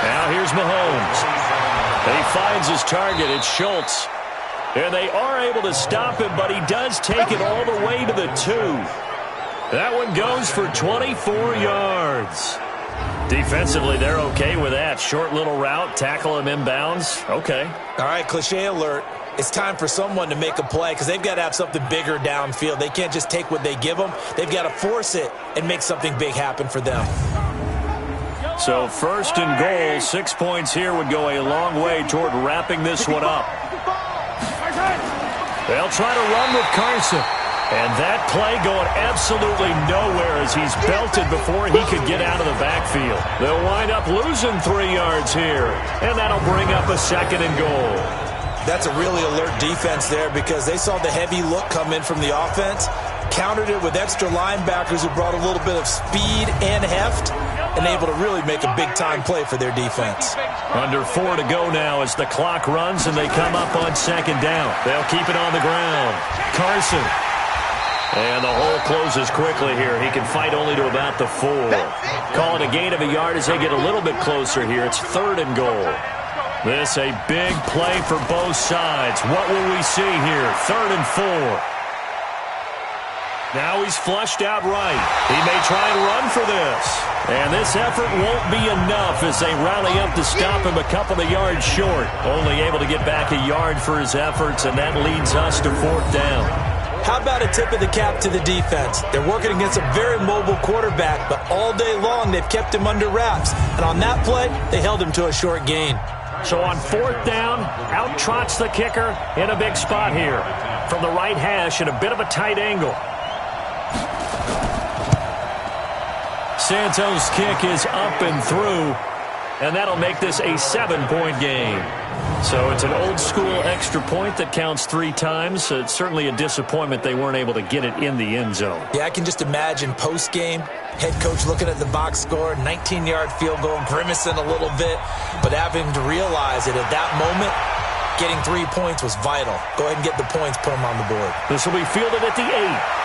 Now here's Mahomes. He finds his target. It's Schultz. And they are able to stop him, but he does take it all the way to the 2. That one goes for 24 yards. Defensively, they're okay with that. Short little route, tackle him inbounds. Okay. All right, cliche alert. It's time for someone to make a play because they've got to have something bigger downfield. They can't just take what they give them. They've got to force it and make something big happen for them. So 1st and goal, 6 points here would go a long way toward wrapping this one up. They'll try to run with Carson. And that play going absolutely nowhere as he's belted before he could get out of the backfield. They'll wind up losing 3 yards here. And that'll bring up a 2nd and goal. That's a really alert defense there because they saw the heavy look come in from the offense, countered it with extra linebackers who brought a little bit of speed and heft, and able to really make a big-time play for their defense. Under 4 to go now as the clock runs and they come up on 2nd down. They'll keep it on the ground. Carson. And the hole closes quickly here. He can fight only to about the 4. Call it a gain of a yard as they get a little bit closer here. It's 3rd and goal. This a big play for both sides. What will we see here? 3rd and 4. Now he's flushed out right. He may try and run for this. And this effort won't be enough as they rally up to stop him a couple of yards short. Only able to get back a yard for his efforts, and that leads us to 4th down. How about a tip of the cap to the defense? They're working against a very mobile quarterback, but all day long they've kept him under wraps. And on that play, they held him to a short gain. So on 4th down, out trots the kicker in a big spot here. From the right hash at a bit of a tight angle. Santos' kick is up and through, and that'll make this a 7-point game. So it's an old-school extra point that counts 3 times. It's certainly a disappointment they weren't able to get it in the end zone. Yeah, I can just imagine post-game, head coach looking at the box score, 19-yard field goal, grimacing a little bit, but having to realize that at that moment, getting 3 points was vital. Go ahead and get the points, put them on the board. This will be fielded at the 8.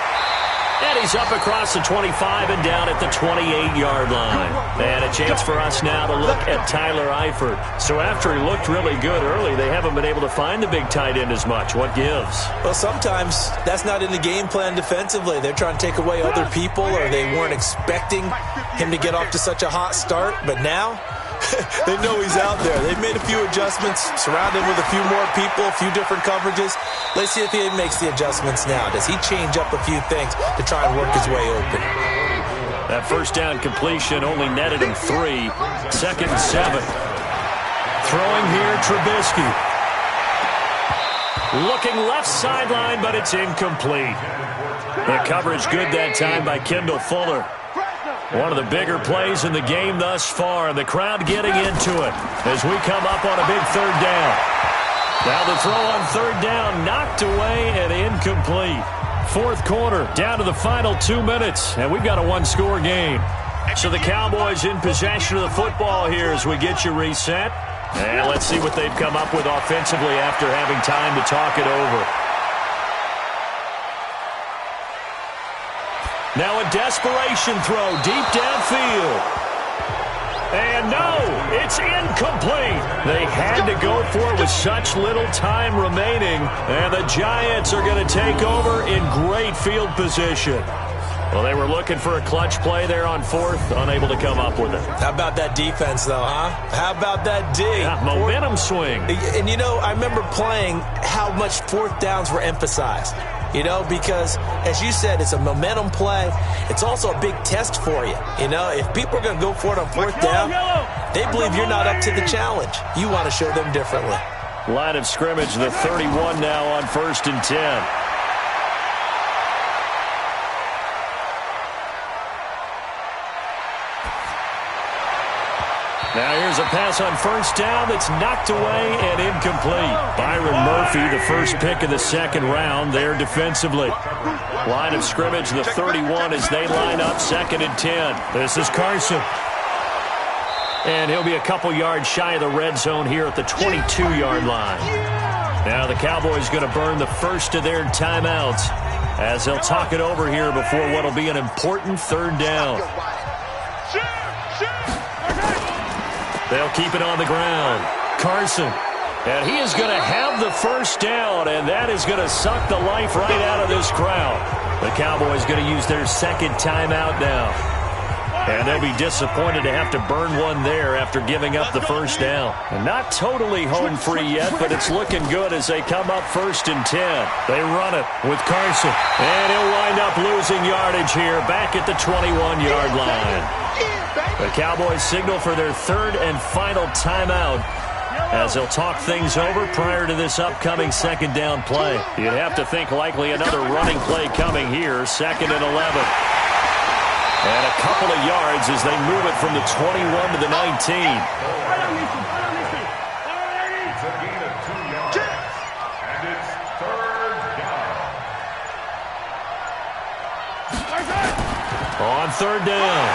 And he's up across the 25 and down at the 28-yard line. And a chance for us now to look at Tyler Eifert. So after he looked really good early, they haven't been able to find the big tight end as much. What gives? Well, sometimes that's not in the game plan defensively. They're trying to take away other people, or they weren't expecting him to get off to such a hot start. But now, they know he's out there. They've made a few adjustments, surrounded him with a few more people, a few different coverages. Let's see if he makes the adjustments now. Does he change up a few things to try and work his way open? That first down completion only netted him 3. 2nd and 7. Throwing here, Trubisky. Looking left sideline, but it's incomplete. The coverage good that time by Kendall Fuller. One of the bigger plays in the game thus far. The crowd getting into it as we come up on a big 3rd down. Now the throw on 3rd down, knocked away and incomplete. 4th quarter, down to the final 2 minutes, and we've got a 1-score game. So the Cowboys in possession of the football here as we get you reset. And let's see what they've come up with offensively after having time to talk it over. Now a desperation throw deep downfield. And no, it's incomplete. They had to go for it with such little time remaining. And the Giants are going to take over in great field position. Well, they were looking for a clutch play there on 4th, unable to come up with it. How about that defense, though, huh? How about that D? Yeah, momentum swing. And, you know, I remember playing how much 4th downs were emphasized. You know, because, as you said, it's a momentum play. It's also a big test for you. You know, if people are going to go for it on 4th down, they believe you're not up to the challenge. You want to show them differently. Line of scrimmage, the 31 now on 1st and 10. Now here's a pass on 1st down that's knocked away and incomplete. Byron Murphy, the first pick of the 2nd round there defensively. Line of scrimmage, the 31 as they line up 2nd and 10. This is Carson. And he'll be a couple yards shy of the red zone here at the 22-yard line. Now the Cowboys going to burn the first of their timeouts as they'll talk it over here before what will be an important 3rd down. They'll keep it on the ground. Carson. And he is going to have the first down, and that is going to suck the life right out of this crowd. The Cowboys going to use their 2nd timeout now. And they'll be disappointed to have to burn one there after giving up the first down. And not totally home free yet, but it's looking good as they come up 1st and 10. They run it with Carson. And he'll wind up losing yardage here back at the 21-yard line. The Cowboys signal for their 3rd and final timeout as they'll talk things over prior to this upcoming second down play. You'd have to think likely another running play coming here, 2nd and 11. And a couple of yards as they move it from the 21 to the 19. It's a gain of 2 yards. And it's 3rd down. On 3rd down,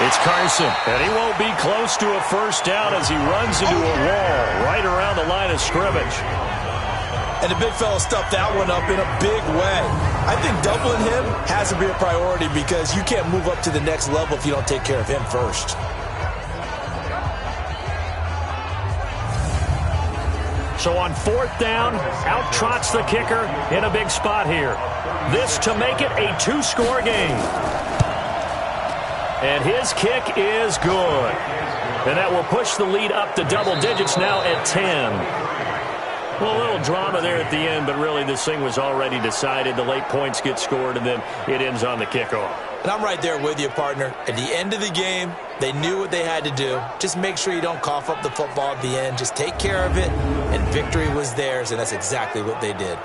it's Carson. And he won't be close to a first down as he runs into a wall right around the line of scrimmage. And the big fella stuffed that one up in a big way. I think doubling him has to be a priority because you can't move up to the next level if you don't take care of him first. So on 4th down, out trots the kicker in a big spot here. This to make it a 2-score game. And his kick is good. And that will push the lead up to double digits now at 10. Well, a little drama there at the end, but really this thing was already decided. The late points get scored, and then it ends on the kickoff. And I'm right there with you, partner. At the end of the game, they knew what they had to do. Just make sure you don't cough up the football at the end. Just take care of it, and victory was theirs, and that's exactly what they did.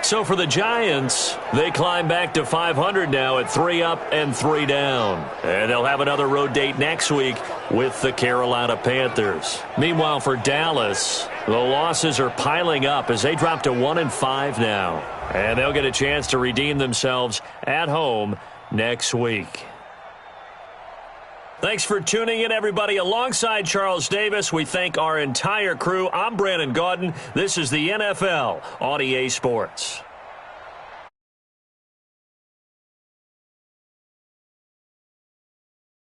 So for the Giants, they climb back to 500 now at 3 up and 3 down. And they'll have another road date next week with the Carolina Panthers. Meanwhile, for Dallas, the losses are piling up as they drop to 1-5 now. And they'll get a chance to redeem themselves at home next week. Thanks for tuning in, everybody. Alongside Charles Davis, we thank our entire crew. I'm Brandon Gaudin. This is the NFL on EA Sports.